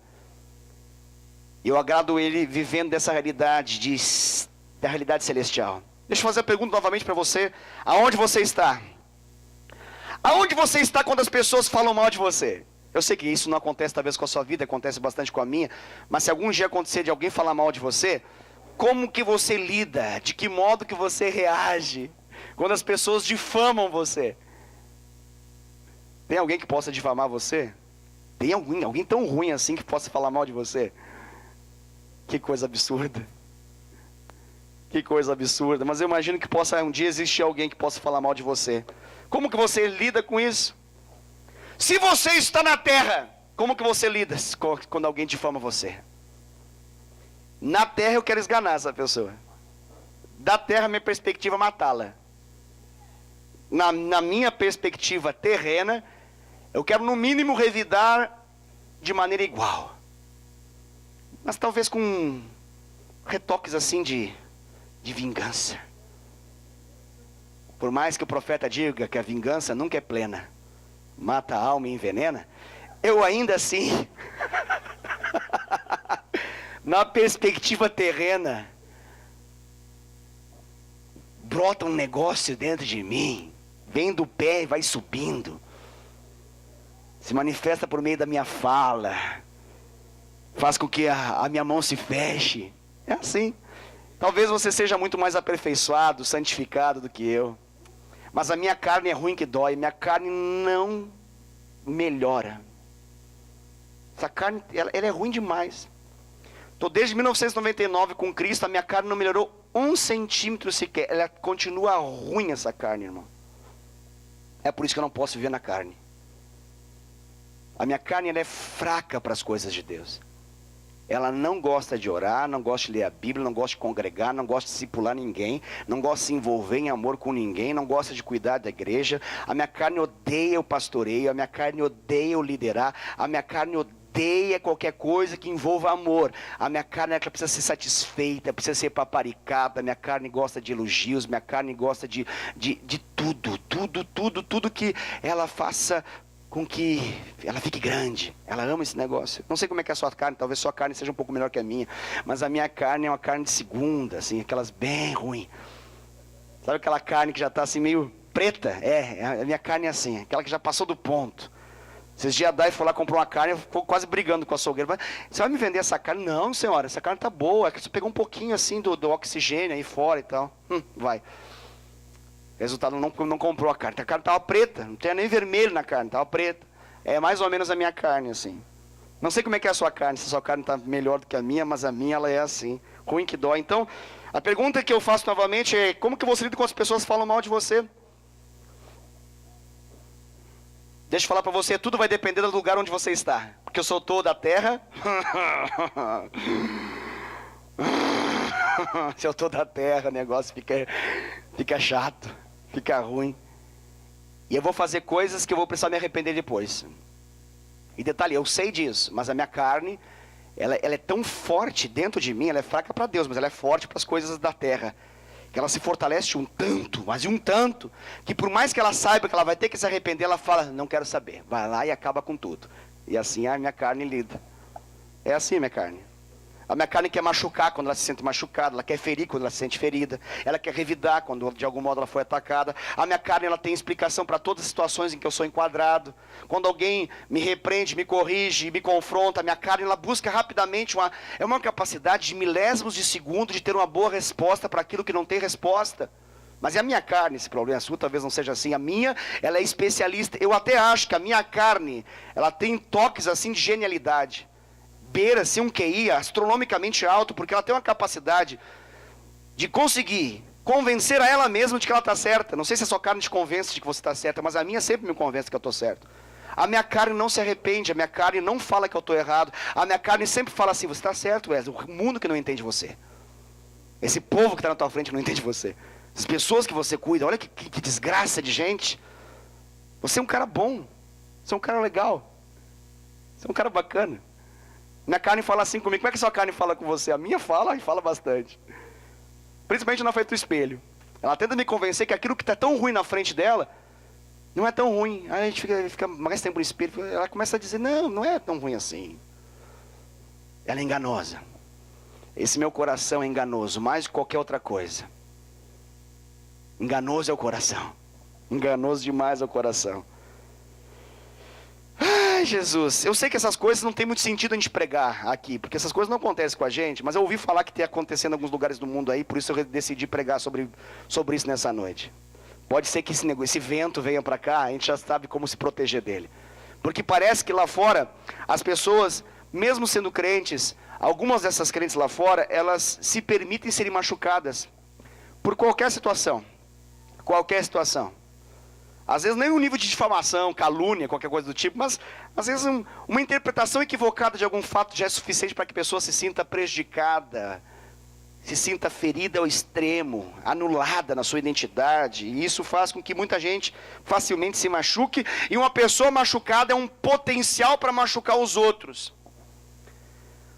Eu agrado ele vivendo dessa realidade, da realidade celestial. Deixa eu fazer a pergunta novamente para você. Aonde você está? Aonde você está quando as pessoas falam mal de você? Eu sei que isso não acontece talvez com a sua vida, acontece bastante com a minha. Mas se algum dia acontecer de alguém falar mal de você, como que você lida? De que modo que você reage quando as pessoas difamam você? Tem alguém que possa difamar você? Tem alguém tão ruim assim que possa falar mal de você? Que coisa absurda. Que coisa absurda. Mas eu imagino que possa um dia existir alguém que possa falar mal de você. Como que você lida com isso? Se você está na terra, como que você lida quando alguém difama você? Na terra eu quero esganar essa pessoa. Da terra minha perspectiva é matá-la. Na minha perspectiva terrena, eu quero no mínimo revidar de maneira igual. Mas talvez com retoques assim de vingança. Por mais que o profeta diga que a vingança nunca é plena, mata a alma e envenena, eu ainda assim, na perspectiva terrena, brota um negócio dentro de mim, vem do pé e vai subindo, se manifesta por meio da minha fala, faz com que a minha mão se feche. É assim. Talvez você seja muito mais aperfeiçoado, santificado do que eu. Mas a minha carne é ruim que dói. Minha carne não melhora. Essa carne, ela é ruim demais. Estou desde 1999 com Cristo. A minha carne não melhorou 1 centímetro sequer. Ela continua ruim, essa carne, irmão. É por isso que eu não posso viver na carne. A minha carne, ela é fraca para as coisas de Deus. Ela não gosta de orar, não gosta de ler a Bíblia, não gosta de congregar, não gosta de discipular ninguém, não gosta de se envolver em amor com ninguém, não gosta de cuidar da igreja. A minha carne odeia o pastoreio, a minha carne odeia o liderar, a minha carne odeia qualquer coisa que envolva amor. A minha carne ela precisa ser satisfeita, precisa ser paparicada, a minha carne gosta de elogios, minha carne gosta de tudo que ela faça com que ela fique grande. Ela ama esse negócio. Não sei como é que é a sua carne, talvez sua carne seja um pouco melhor que a minha, mas a minha carne é uma carne de segunda, assim, aquelas bem ruim. Sabe aquela carne que já está assim meio preta? A minha carne é assim, aquela que já passou do ponto. Esses dias a Dai foi lá comprar uma carne, ficou quase brigando com a açougueira. Você vai me vender essa carne? Não, senhora, essa carne tá boa, é que você pegou um pouquinho assim do oxigênio aí fora e tal. Vai. Resultado, não comprou a carne estava preta, não tinha nem vermelho na carne, estava preta. É mais ou menos a minha carne, assim. Não sei como é que é a sua carne, se a sua carne está melhor do que a minha, mas a minha ela é assim, ruim que dói. Então, a pergunta que eu faço novamente é, como que você lida quando as pessoas falam mal de você? Deixa eu falar para você, tudo vai depender do lugar onde você está. Porque eu sou todo da terra. Se eu estou da terra, o negócio fica chato. Fica ruim. E eu vou fazer coisas que eu vou precisar me arrepender depois. E detalhe, eu sei disso, mas a minha carne, ela é tão forte dentro de mim, ela é fraca para Deus, mas ela é forte para as coisas da terra. Que ela se fortalece um tanto, mas um tanto, que por mais que ela saiba que ela vai ter que se arrepender, ela fala, não quero saber. Vai lá e acaba com tudo. E assim a minha carne lida. É assim a minha carne. A minha carne quer machucar quando ela se sente machucada, ela quer ferir quando ela se sente ferida, ela quer revidar quando de algum modo ela foi atacada. A minha carne ela tem explicação para todas as situações em que eu sou enquadrado. Quando alguém me repreende, me corrige, me confronta, a minha carne ela busca rapidamente uma capacidade de milésimos de segundo de ter uma boa resposta para aquilo que não tem resposta. Mas é a minha carne esse problema, a sua talvez não seja assim. A minha, ela é especialista. Eu até acho que a minha carne, ela tem toques assim de genialidade. Beira-se um QI astronomicamente alto, porque ela tem uma capacidade de conseguir convencer a ela mesma de que ela está certa. Não sei se a sua carne te convence de que você está certa, mas a minha sempre me convence que eu estou certo. A minha carne não se arrepende, a minha carne não fala que eu estou errado. A minha carne sempre fala assim, você está certo, Wesley. O mundo que não entende você. Esse povo que está na tua frente não entende você. As pessoas que você cuida, olha que desgraça de gente. Você é um cara bom. Você é um cara legal. Você é um cara bacana. Minha carne fala assim comigo. Como é que sua carne fala com você? A minha fala e fala bastante. Principalmente na frente do espelho. Ela tenta me convencer que aquilo que está tão ruim na frente dela não é tão ruim. Aí a gente fica mais tempo no espelho. Ela começa a dizer, não é tão ruim assim. Ela é enganosa. Esse meu coração é enganoso, mais que qualquer outra coisa. Enganoso é o coração. Enganoso demais é o coração. Ai, Jesus. Eu sei que essas coisas não tem muito sentido a gente pregar aqui, porque essas coisas não acontecem com a gente, mas eu ouvi falar que tem acontecendo em alguns lugares do mundo aí, por isso eu decidi pregar sobre isso nessa noite. Pode ser que esse vento venha para cá, a gente já sabe como se proteger dele. Porque parece que lá fora, as pessoas, mesmo sendo crentes, algumas dessas crentes lá fora, elas se permitem serem machucadas por qualquer situação. Qualquer situação. Às vezes nem um nível de difamação, calúnia, qualquer coisa do tipo, mas às vezes uma interpretação equivocada de algum fato já é suficiente para que a pessoa se sinta prejudicada, se sinta ferida ao extremo, anulada na sua identidade. E isso faz com que muita gente facilmente se machuque, e uma pessoa machucada é um potencial para machucar os outros.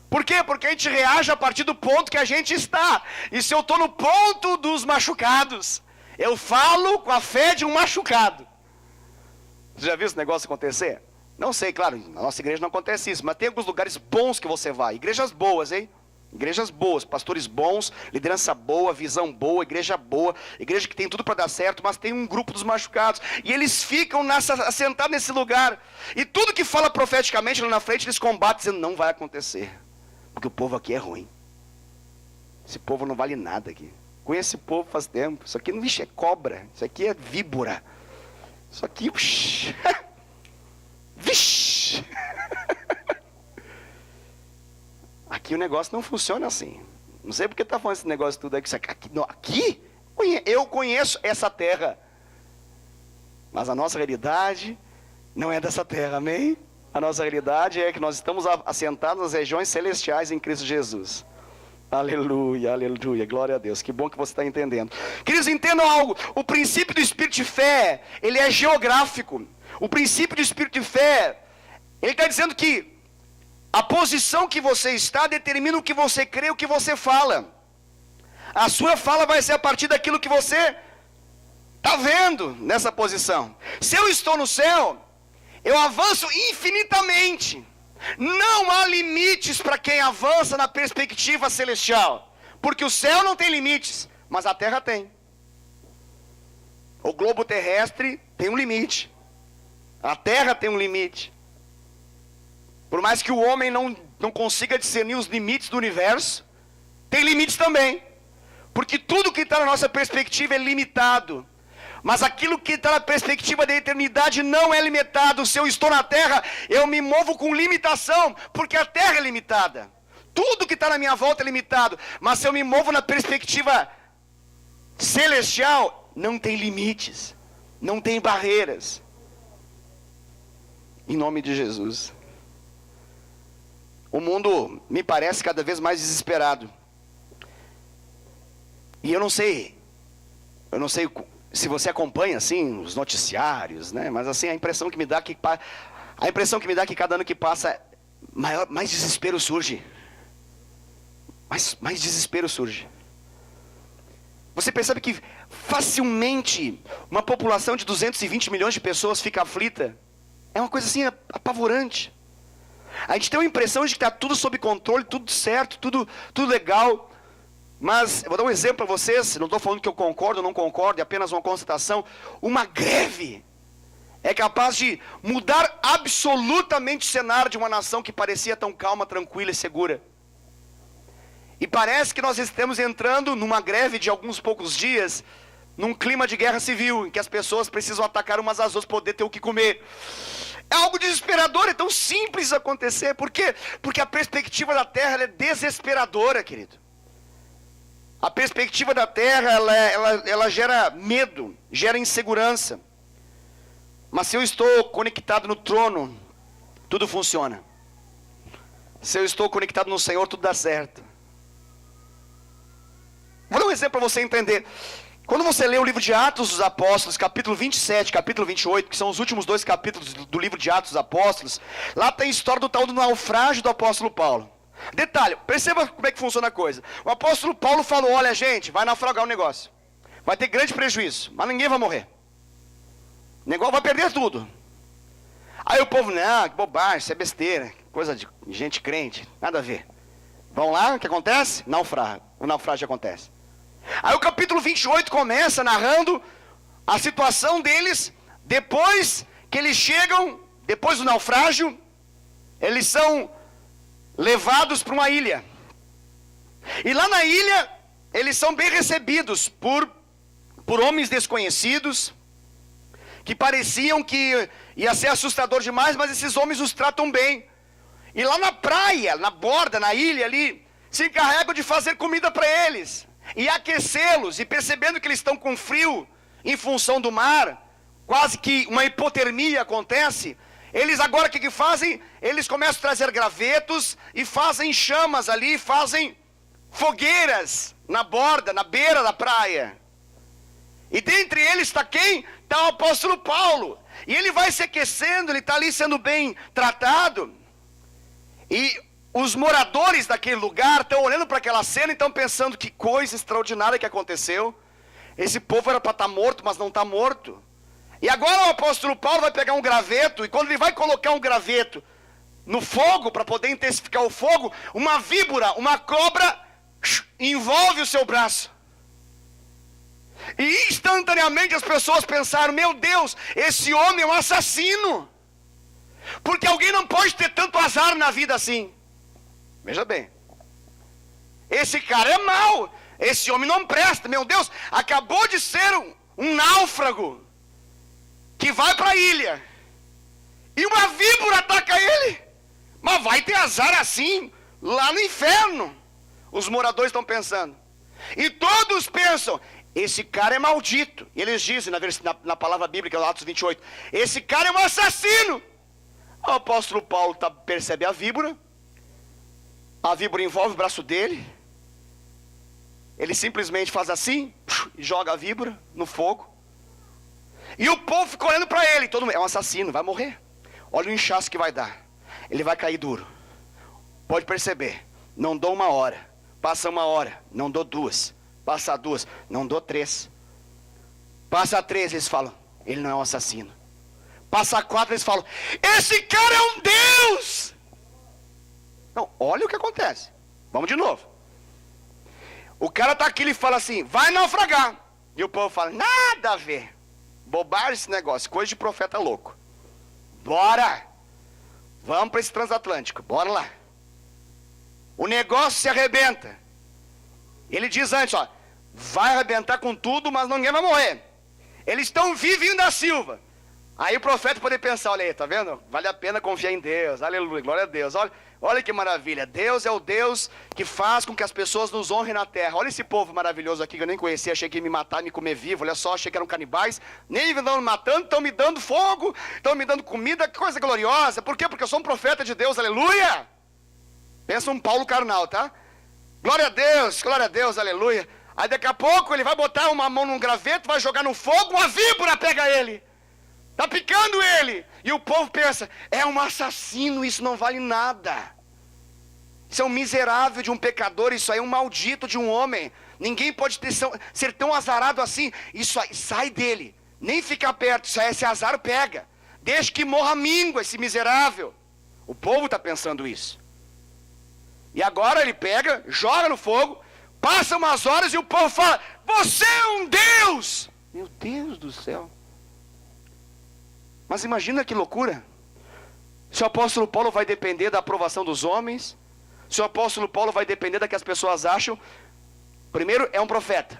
Por quê? Porque a gente reage a partir do ponto que a gente está. E se eu estou no ponto dos machucados, eu falo com a fé de um machucado. Você já viu esse negócio acontecer? Não sei, claro, na nossa igreja não acontece isso, mas tem alguns lugares bons que você vai. Igrejas boas, hein? Igrejas boas, pastores bons, liderança boa, visão boa, igreja que tem tudo para dar certo, mas tem um grupo dos machucados. E eles ficam assentados nesse lugar. E tudo que fala profeticamente lá na frente, eles combatem, dizendo, não vai acontecer. Porque o povo aqui é ruim. Esse povo não vale nada aqui. Conheço esse povo faz tempo. Isso aqui não é cobra. Isso aqui é víbora. Isso aqui... Vixe! Aqui o negócio não funciona assim. Não sei porque está falando esse negócio tudo aqui. Aqui? Eu conheço essa terra. Mas a nossa realidade não é dessa terra, amém? A nossa realidade é que nós estamos assentados nas regiões celestiais em Cristo Jesus. Aleluia, aleluia, glória a Deus. Que bom que você está entendendo. Queridos, entendam algo. O princípio do Espírito de fé, ele é geográfico. O princípio do Espírito de fé, ele está dizendo que a posição que você está determina o que você crê, o que você fala. A sua fala vai ser a partir daquilo que você está vendo nessa posição. Se eu estou no céu, eu avanço infinitamente. Não há limites para quem avança na perspectiva celestial. Porque o céu não tem limites, mas a terra tem. O globo terrestre tem um limite. A terra tem um limite. Por mais que o homem não consiga discernir os limites do universo, tem limites também. Porque tudo que está na nossa perspectiva é limitado. Mas aquilo que está na perspectiva da eternidade não é limitado. Se eu estou na terra, eu me movo com limitação, porque a terra é limitada. Tudo que está na minha volta é limitado. Mas se eu me movo na perspectiva celestial, não tem limites, não tem barreiras. Em nome de Jesus. O mundo me parece cada vez mais desesperado. E eu não sei se você acompanha assim os noticiários, né? Mas assim a impressão que me dá é que cada ano que passa mais desespero surge. Mais desespero surge. Você percebe que facilmente uma população de 220 milhões de pessoas fica aflita? É uma coisa assim apavorante. A gente tem uma impressão de que está tudo sob controle, tudo certo, tudo legal. Mas, eu vou dar um exemplo para vocês, não estou falando que eu concordo ou não concordo, é apenas uma constatação. Uma greve é capaz de mudar absolutamente o cenário de uma nação que parecia tão calma, tranquila e segura. E parece que nós estamos entrando numa greve de alguns poucos dias, num clima de guerra civil, em que as pessoas precisam atacar umas às outras para poder ter o que comer. É algo desesperador, é tão simples acontecer. Por quê? Porque a perspectiva da terra é desesperadora, querido. A perspectiva da terra, ela gera medo, gera insegurança. Mas se eu estou conectado no trono, tudo funciona. Se eu estou conectado no Senhor, tudo dá certo. Vou dar um exemplo para você entender. Quando você lê o livro de Atos dos Apóstolos, capítulo 27, capítulo 28, que são os últimos 2 capítulos do livro de Atos dos Apóstolos, lá tem a história do tal do naufrágio do apóstolo Paulo. Detalhe, perceba como é que funciona a coisa. O apóstolo Paulo falou, olha gente, vai naufragar o negócio. Vai ter grande prejuízo, mas ninguém vai morrer. O negócio vai perder tudo. Aí o povo, não, que bobagem, isso é besteira, coisa de gente crente, nada a ver. Vão lá, o que acontece? O naufrágio acontece. Aí o capítulo 28 começa narrando a situação deles, depois que eles chegam, depois do naufrágio, eles são levados para uma ilha. E lá na ilha, eles são bem recebidos por homens desconhecidos, que pareciam que ia ser assustador demais, mas esses homens os tratam bem. E lá na praia, na borda, na ilha ali, se encarregam de fazer comida para eles, e aquecê-los, e percebendo que eles estão com frio, em função do mar, quase que uma hipotermia acontece, eles agora o que fazem? Eles começam a trazer gravetos, e fazem chamas ali, fazem fogueiras na borda, na beira da praia. E dentre eles está quem? Está o apóstolo Paulo. E ele vai se aquecendo, ele está ali sendo bem tratado. E os moradores daquele lugar estão olhando para aquela cena e estão pensando que coisa extraordinária que aconteceu. Esse povo era para estar morto, mas não está morto. E agora o apóstolo Paulo vai pegar um graveto, e quando ele vai colocar um graveto no fogo, para poder intensificar o fogo, uma víbora, uma cobra, envolve o seu braço. E instantaneamente as pessoas pensaram, meu Deus, esse homem é um assassino. Porque alguém não pode ter tanto azar na vida assim. Veja bem, esse cara é mau, esse homem não presta, meu Deus, acabou de ser um náufrago, que vai para a ilha, e uma víbora ataca ele, mas vai ter azar assim, lá no inferno. Os moradores estão pensando, e todos pensam, esse cara é maldito. E eles dizem na palavra bíblica, Atos 28, esse cara é um assassino. O apóstolo Paulo percebe a víbora envolve o braço dele, ele simplesmente faz assim, e joga a víbora no fogo, e o povo fica olhando para ele, todo mundo, é um assassino, vai morrer, olha o inchaço que vai dar, ele vai cair duro. Pode perceber, não dou 1 hora, passa 1 hora, não dou 2, passa 2, não dou 3, passa 3, eles falam, ele não é um assassino, passa 4, eles falam, esse cara é um Deus. Não, olha o que acontece. Vamos de novo. O cara está aqui, ele fala assim, vai naufragar. E o povo fala, nada a ver, bobagem esse negócio, coisa de profeta louco. Bora, vamos para esse transatlântico, bora lá. O negócio se arrebenta. Ele diz antes, ó, vai arrebentar com tudo, mas ninguém vai morrer. Eles estão vivinho da Silva. Aí o profeta pode pensar, olha aí, tá vendo? Vale a pena confiar em Deus, aleluia, glória a Deus. Olha que maravilha, Deus é o Deus que faz com que as pessoas nos honrem na terra. Olha esse povo maravilhoso aqui que eu nem conhecia, achei que ia me matar, me comer vivo. Olha só, achei que eram canibais, nem estão me matando, estão me dando fogo, estão me dando comida, que coisa gloriosa. Por quê? Porque eu sou um profeta de Deus, aleluia. Pensa um Paulo carnal, tá? Glória a Deus, aleluia. Aí daqui a pouco ele vai botar uma mão num graveto, vai jogar no fogo, uma víbora pega ele. Está picando ele. E o povo pensa, é um assassino, isso não vale nada. Isso é um miserável de um pecador, isso aí é um maldito de um homem. Ninguém pode ser tão azarado assim. Isso aí, sai dele. Nem fica perto, isso aí, esse azar pega. Deixa que morra míngua esse miserável. O povo está pensando isso. E agora ele pega, joga no fogo, passa umas horas e o povo fala, você é um Deus. Meu Deus do céu. Mas imagina que loucura. Se o apóstolo Paulo vai depender da aprovação dos homens, se o apóstolo Paulo vai depender da que as pessoas acham, primeiro, é um profeta.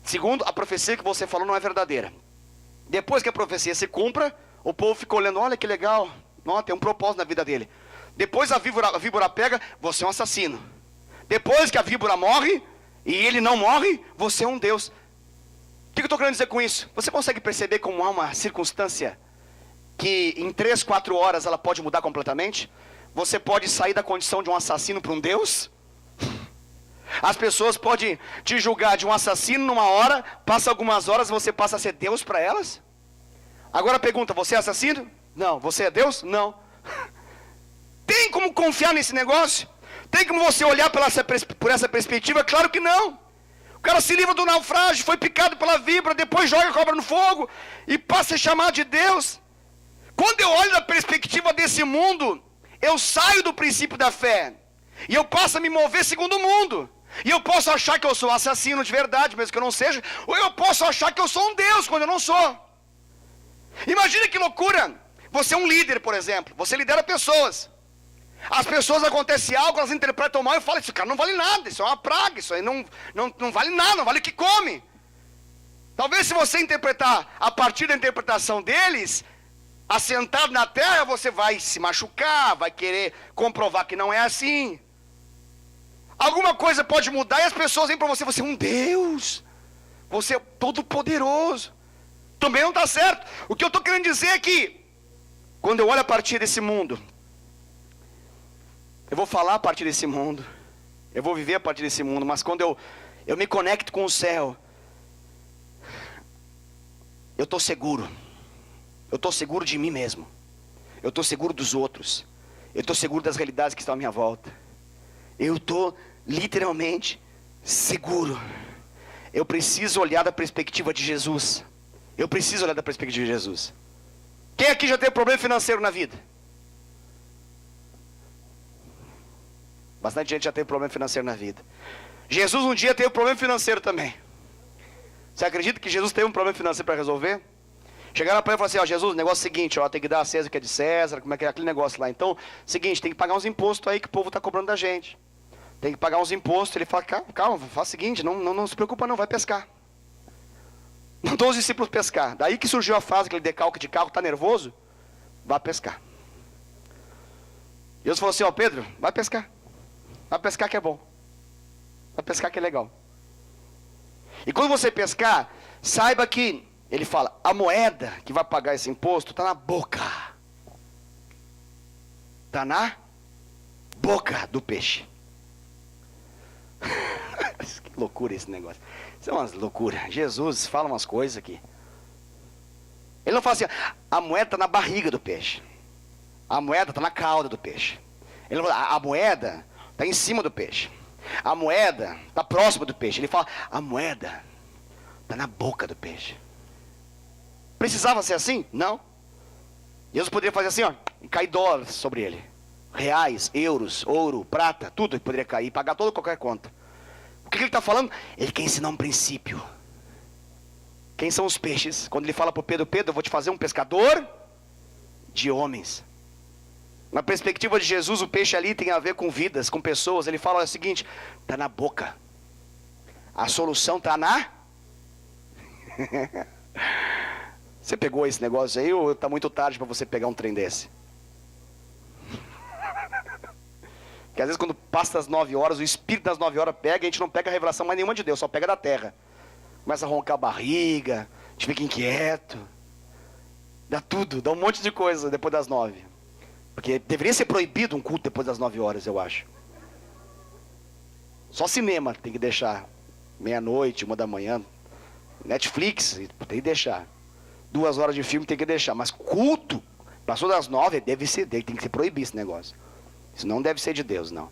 Segundo, a profecia que você falou não é verdadeira. Depois que a profecia se cumpra, o povo fica olhando, olha que legal, não, tem um propósito na vida dele. Depois a víbora pega, você é um assassino. Depois que a víbora morre, e ele não morre, você é um Deus. O que eu estou querendo dizer com isso? Você consegue perceber como há uma circunstância que em 3, 4 horas ela pode mudar completamente? Você pode sair da condição de um assassino para um Deus. As pessoas podem te julgar de um assassino numa hora, passa algumas horas, você passa a ser Deus para elas. Agora pergunta, você é assassino? Não. Você é Deus? Não. Tem como confiar nesse negócio? Tem como você olhar por essa perspectiva? Claro que não. O cara se livra do naufrágio, foi picado pela víbora, depois joga a cobra no fogo e passa a chamar de Deus. Quando eu olho da perspectiva desse mundo, eu saio do princípio da fé e eu passo a me mover segundo o mundo. E eu posso achar que eu sou assassino de verdade, mesmo que eu não seja, ou eu posso achar que eu sou um Deus quando eu não sou. Imagina que loucura. Você é um líder, por exemplo, você lidera pessoas. As pessoas, acontece algo, elas interpretam mal e falam, esse cara não vale nada, isso é uma praga, isso aí não vale nada, não vale o que come. Talvez se você interpretar a partir da interpretação deles, assentado na terra, você vai se machucar, vai querer comprovar que não é assim. Alguma coisa pode mudar e as pessoas vêm para você, você é um Deus, você é todo poderoso. Também não está certo. O que eu estou querendo dizer é que, quando eu olho a partir desse mundo, eu vou falar a partir desse mundo, eu vou viver a partir desse mundo, mas quando eu me conecto com o céu, eu estou seguro. Eu estou seguro de mim mesmo. Eu estou seguro dos outros. Eu estou seguro das realidades que estão à minha volta. Eu estou literalmente seguro. Eu preciso olhar da perspectiva de Jesus. Eu preciso olhar da perspectiva de Jesus. Quem aqui já teve problema financeiro na vida? Bastante gente já teve problema financeiro na vida. Jesus um dia teve problema financeiro também. Você acredita que Jesus teve um problema financeiro para resolver? Chegaram para ele e falaram assim, ó, Jesus, o negócio é o seguinte, ó, tem que dar a César o que é de César, como é que é aquele negócio lá. Então, seguinte, tem que pagar uns impostos aí que o povo está cobrando da gente. Tem que pagar uns impostos. Ele fala, calma, faz o seguinte, não se preocupa não, vai pescar. Mandou os discípulos pescar. Daí que surgiu a frase, aquele decalque de carro, tá nervoso? Vai pescar. Jesus falou assim, ó, Pedro, vai pescar. Vai pescar que é bom. Vai pescar que é legal. E quando você pescar, saiba que, ele fala, a moeda que vai pagar esse imposto está na boca. Está na boca do peixe. Que loucura esse negócio. Isso é uma loucura. Jesus fala umas coisas aqui. Ele não fala assim, a moeda está na barriga do peixe. A moeda está na cauda do peixe. Ele não fala, a moeda está em cima do peixe. A moeda está próxima do peixe. Ele fala, a moeda está na boca do peixe. Precisava ser assim? Não. Jesus poderia fazer assim, ó, e cair dólares sobre ele. Reais, euros, ouro, prata, tudo poderia cair, pagar toda qualquer conta. O que ele está falando? Ele quer ensinar um princípio. Quem são os peixes? Quando ele fala para o Pedro, Pedro, eu vou te fazer um pescador de homens. Na perspectiva de Jesus, o peixe ali tem a ver com vidas, com pessoas. Ele fala o seguinte, está na boca. A solução está na... Você pegou esse negócio aí ou está muito tarde para você pegar um trem desse? Porque às vezes quando passa das 9 horas, o espírito das 9 horas pega, e a gente não pega a revelação mais nenhuma de Deus, só pega da terra. Começa a roncar a barriga, a gente fica inquieto. Dá tudo, dá um monte de coisa depois das 9. Porque deveria ser proibido um culto depois das 9 horas, eu acho. Só cinema tem que deixar. Meia-noite, 1 da manhã. Netflix, tem que deixar. 2 horas de filme tem que deixar. Mas culto, passou das 9, tem que ser proibido esse negócio. Isso não deve ser de Deus, não.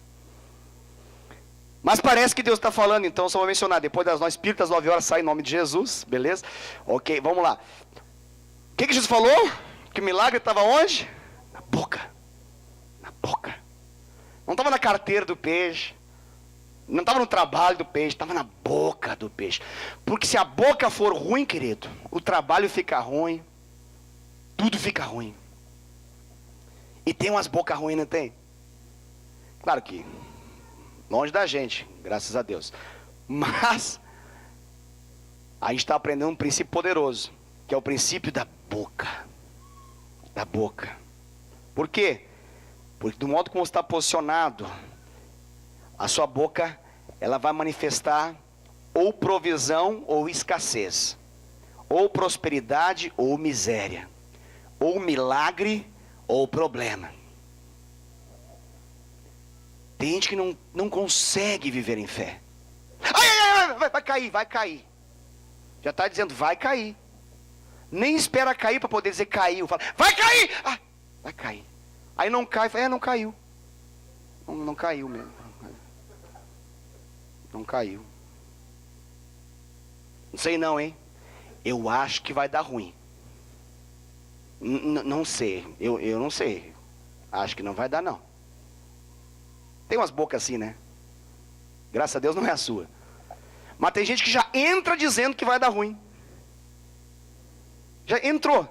Mas parece que Deus está falando, então só vou mencionar. Depois das 9, espírito das 9 horas sai em nome de Jesus, beleza? Ok, vamos lá. O que Jesus falou? Que o milagre estava onde? Na boca. Na boca. Não estava na carteira do peixe. Não estava no trabalho do peixe, estava na boca do peixe. Porque se a boca for ruim, querido, o trabalho fica ruim, tudo fica ruim. E tem umas bocas ruins, não tem? Claro que longe da gente, graças a Deus. Mas a gente está aprendendo um princípio poderoso, que é o princípio da boca. Da boca. Por quê? Porque do modo como você está posicionado, a sua boca, ela vai manifestar ou provisão ou escassez, ou prosperidade ou miséria, ou milagre ou problema. Tem gente que não consegue viver em fé. Vai cair. Já está dizendo, vai cair. Nem espera cair para poder dizer caiu. Fala, vai cair! Ah, vai cair. Aí não cai, fala, não caiu. Não caiu mesmo. Não caiu. Não sei não, hein? Eu acho que vai dar ruim. Não sei. Eu não sei. Acho que não vai dar, não. Tem umas bocas assim, né? Graças a Deus não é a sua. Mas tem gente que já entra dizendo que vai dar ruim. Já entrou.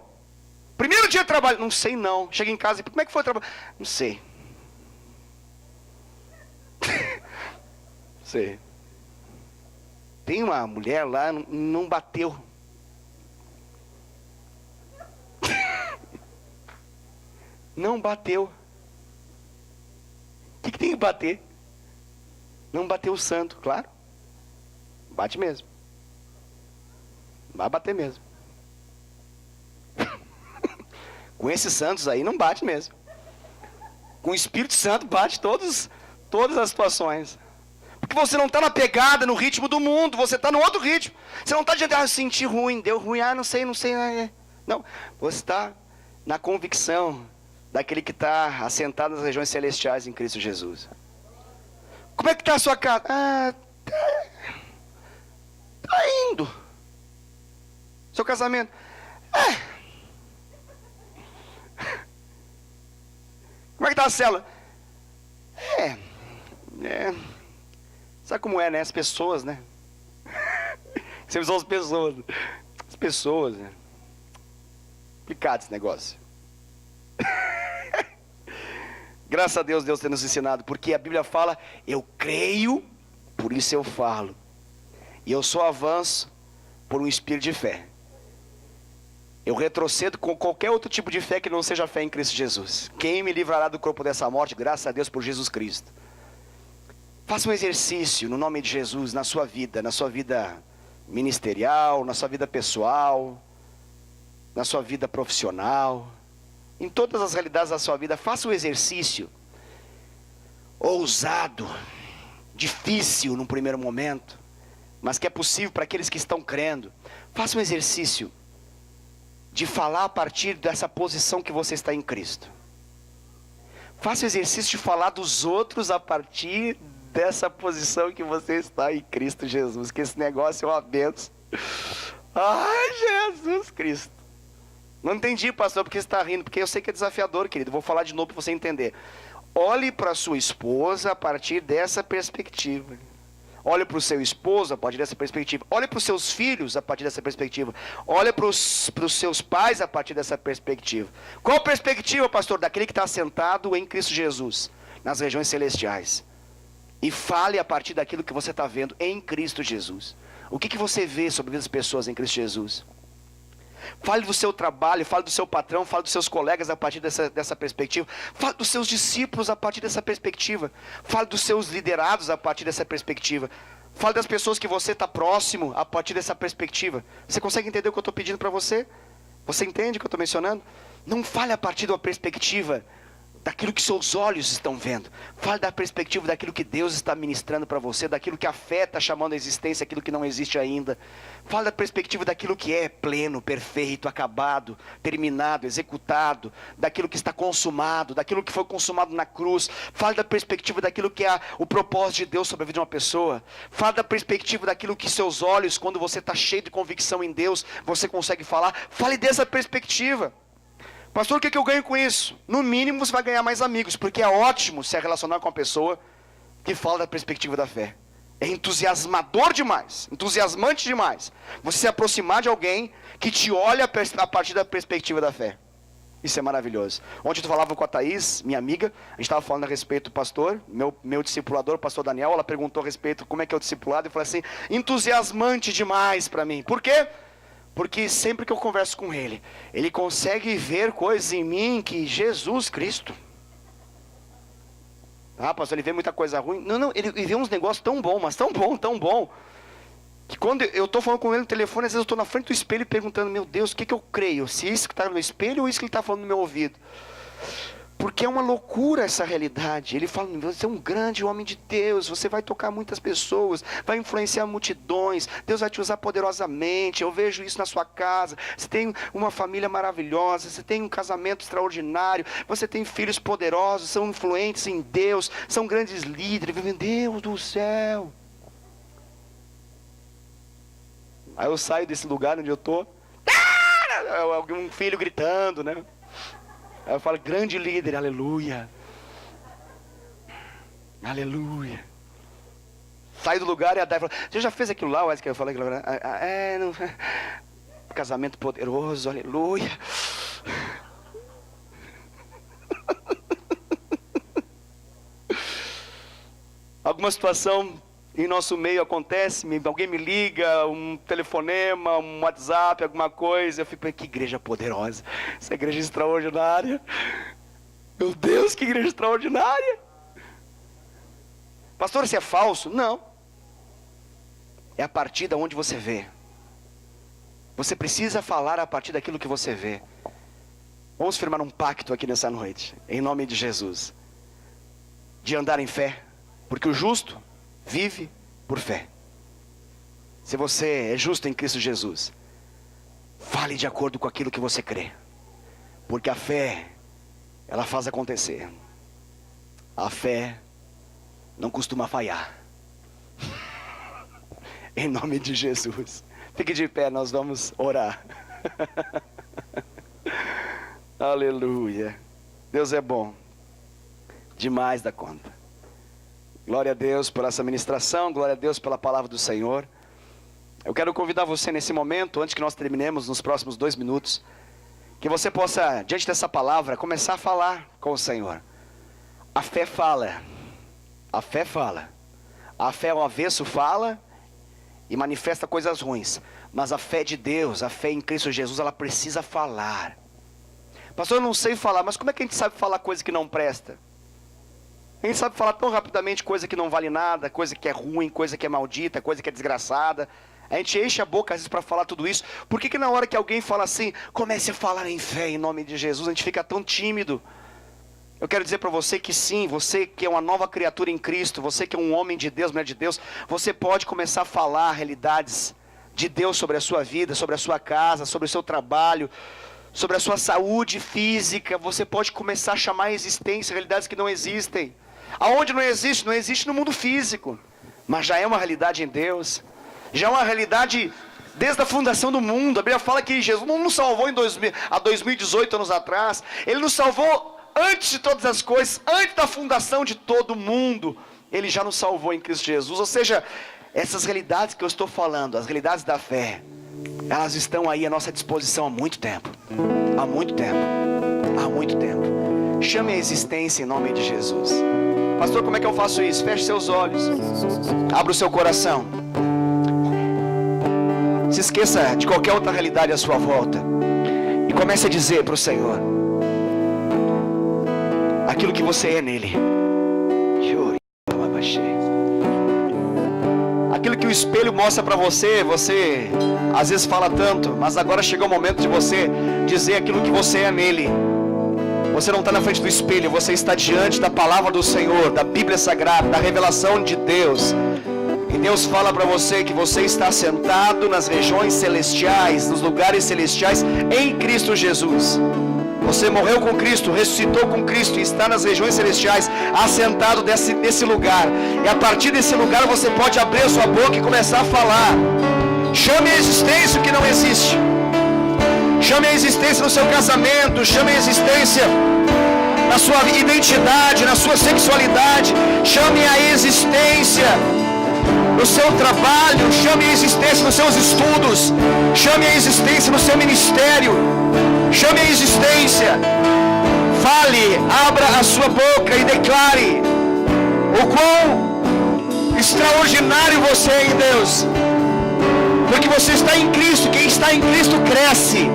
Primeiro dia de trabalho. Não sei não. Chega em casa e como é que foi o trabalho? Não sei. Não sei. Tem uma mulher lá, não bateu. Não bateu. O que tem que bater? Não bateu o santo, claro. Bate mesmo. Vai bater mesmo. Com esses santos aí não bate mesmo. Com o Espírito Santo bate todas as situações. Porque você não está na pegada, no ritmo do mundo, você está no outro ritmo. Você não está dizendo, eu senti ruim, deu ruim, não sei. Não, você está na convicção daquele que está assentado nas regiões celestiais em Cristo Jesus. Como é que está a sua casa? Tá indo. Seu casamento? Como é que está a célula? Sabe como é, né? As pessoas, né? Sempre são as pessoas. As pessoas, né? Complicado esse negócio. Graças a Deus, Deus tem nos ensinado. Porque a Bíblia fala, eu creio, por isso eu falo. E eu só avanço por um espírito de fé. Eu retrocedo com qualquer outro tipo de fé que não seja fé em Cristo Jesus. Quem me livrará do corpo dessa morte? Graças a Deus por Jesus Cristo. Faça um exercício no nome de Jesus na sua vida ministerial, na sua vida pessoal, na sua vida profissional, em todas as realidades da sua vida. Faça um exercício ousado, difícil num primeiro momento, mas que é possível para aqueles que estão crendo. Faça um exercício de falar a partir dessa posição que você está em Cristo. Faça o exercício de falar dos outros a partir dessa posição que você está em Cristo Jesus. Que esse negócio é uma bênção. Ai, Jesus Cristo. Não entendi, pastor, porque você está rindo. Porque eu sei que é desafiador, querido. Vou falar de novo para você entender. Olhe para sua esposa a partir dessa perspectiva. Olhe para o seu esposo a partir dessa perspectiva. Olhe para os seus filhos a partir dessa perspectiva. Olhe para os seus pais a partir dessa perspectiva. Qual perspectiva, pastor? Daquele que está sentado em Cristo Jesus, nas regiões celestiais. E fale a partir daquilo que você está vendo em Cristo Jesus. O que você vê sobre as pessoas em Cristo Jesus? Fale do seu trabalho, fale do seu patrão, fale dos seus colegas a partir dessa perspectiva. Fale dos seus discípulos a partir dessa perspectiva. Fale dos seus liderados a partir dessa perspectiva. Fale das pessoas que você está próximo a partir dessa perspectiva. Você consegue entender o que eu estou pedindo para você? Você entende o que eu estou mencionando? Não fale a partir de uma perspectiva daquilo que seus olhos estão vendo. Fale da perspectiva daquilo que Deus está ministrando para você, daquilo que a fé está chamando a existência, aquilo que não existe ainda. Fale da perspectiva daquilo que é pleno, perfeito, acabado, terminado, executado, daquilo que está consumado, daquilo que foi consumado na cruz. Fale da perspectiva daquilo que é o propósito de Deus sobre a vida de uma pessoa. Fale da perspectiva daquilo que seus olhos, quando você está cheio de convicção em Deus, você consegue falar. Fale dessa perspectiva. Pastor, o que eu ganho com isso? No mínimo você vai ganhar mais amigos, porque é ótimo se relacionar com uma pessoa que fala da perspectiva da fé. É entusiasmador demais, entusiasmante demais você se aproximar de alguém que te olha a partir da perspectiva da fé. Isso é maravilhoso. Ontem eu falava com a Thaís, minha amiga, a gente estava falando a respeito do pastor, meu discipulador, o pastor Daniel. Ela perguntou a respeito como é que é o discipulado. Eu falei assim, entusiasmante demais para mim. Por quê? Porque sempre que eu converso com ele, ele consegue ver coisas em mim que Jesus Cristo. Ah, pastor, ele vê muita coisa ruim. Não, ele vê uns negócios tão bom, mas tão bom, tão bom. que quando eu estou falando com ele no telefone, às vezes eu estou na frente do espelho perguntando, meu Deus, o que eu creio? Se isso que está no meu espelho ou isso que ele está falando no meu ouvido? Porque é uma loucura essa realidade. Ele fala, você é um grande homem de Deus, você vai tocar muitas pessoas, vai influenciar multidões, Deus vai te usar poderosamente, eu vejo isso na sua casa, você tem uma família maravilhosa, você tem um casamento extraordinário, você tem filhos poderosos, são influentes em Deus, são grandes líderes, vivem, Deus do céu. Aí eu saio desse lugar onde eu estou, um filho gritando, né? Aí eu falo, grande líder, aleluia. Aleluia. Sai do lugar e a Dai fala, você já fez aquilo lá, Wesley, que eu falei aquilo lá? Não. Casamento poderoso, aleluia. Alguma situação em nosso meio acontece, alguém me liga, um telefonema, um WhatsApp, alguma coisa, eu fico, que igreja poderosa, essa igreja extraordinária, meu Deus, que igreja extraordinária. Pastor, isso é falso? Não, é a partir de onde você vê. Você precisa falar a partir daquilo que você vê. Vamos firmar um pacto aqui nessa noite, em nome de Jesus, de andar em fé, porque o justo vive por fé. Se você é justo em Cristo Jesus, fale de acordo com aquilo que você crê, porque a fé, ela faz acontecer. A fé não costuma falhar. Em nome de Jesus, fique de pé, nós vamos orar. Aleluia. Deus é bom demais da conta. Glória a Deus por essa ministração, glória a Deus pela palavra do Senhor. Eu quero convidar você nesse momento, antes que nós terminemos, nos próximos 2 minutos, que você possa, diante dessa palavra, começar a falar com o Senhor. A fé fala, a fé fala, a fé ao avesso fala e manifesta coisas ruins, mas a fé de Deus, a fé em Cristo Jesus, ela precisa falar. Pastor, eu não sei falar, mas como é que a gente sabe falar coisa que não presta? A gente sabe falar tão rapidamente coisa que não vale nada, coisa que é ruim, coisa que é maldita, coisa que é desgraçada. A gente enche a boca às vezes para falar tudo isso. Por que na hora que alguém fala assim, comece a falar em fé em nome de Jesus, a gente fica tão tímido? Eu quero dizer para você que sim, você que é uma nova criatura em Cristo, você que é um homem de Deus, mulher de Deus, você pode começar a falar realidades de Deus sobre a sua vida, sobre a sua casa, sobre o seu trabalho, sobre a sua saúde física. Você pode começar a chamar a existência realidades que não existem. Aonde não existe? Não existe no mundo físico, mas já é uma realidade em Deus, já é uma realidade desde a fundação do mundo. A Bíblia fala que Jesus não nos salvou há 2018 anos atrás, Ele nos salvou antes de todas as coisas, antes da fundação de todo mundo, Ele já nos salvou em Cristo Jesus. Ou seja, essas realidades que eu estou falando, as realidades da fé, elas estão aí à nossa disposição há muito tempo, há muito tempo, há muito tempo. Chame a existência em nome de Jesus. Pastor, como é que eu faço isso? Feche seus olhos, abra o seu coração, se esqueça de qualquer outra realidade à sua volta e comece a dizer para o Senhor aquilo que você é nele. Aquilo que o espelho mostra para você, você às vezes fala tanto, mas agora chegou o momento de você dizer aquilo que você é nele. Você não está na frente do espelho, você está diante da palavra do Senhor, da Bíblia Sagrada, da revelação de Deus. E Deus fala para você que você está sentado nas regiões celestiais, nos lugares celestiais, em Cristo Jesus. Você morreu com Cristo, ressuscitou com Cristo e está nas regiões celestiais, assentado nesse lugar. E a partir desse lugar você pode abrir a sua boca e começar a falar. Chame a existência o que não existe. Chame a existência no seu casamento, chame a existência na sua identidade, na sua sexualidade. Chame a existência no seu trabalho, chame a existência nos seus estudos, chame a existência no seu ministério, chame a existência. Fale, abra a sua boca e declare o quão extraordinário você é em Deus, porque você está em Cristo. Quem está em Cristo cresce,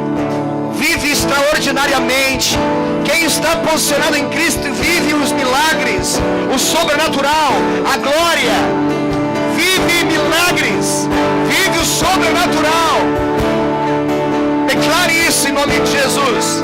vive extraordinariamente. Quem está posicionado em Cristo vive os milagres, o sobrenatural, a glória. Vive milagres, vive sobrenatural. Declare isso em nome de Jesus.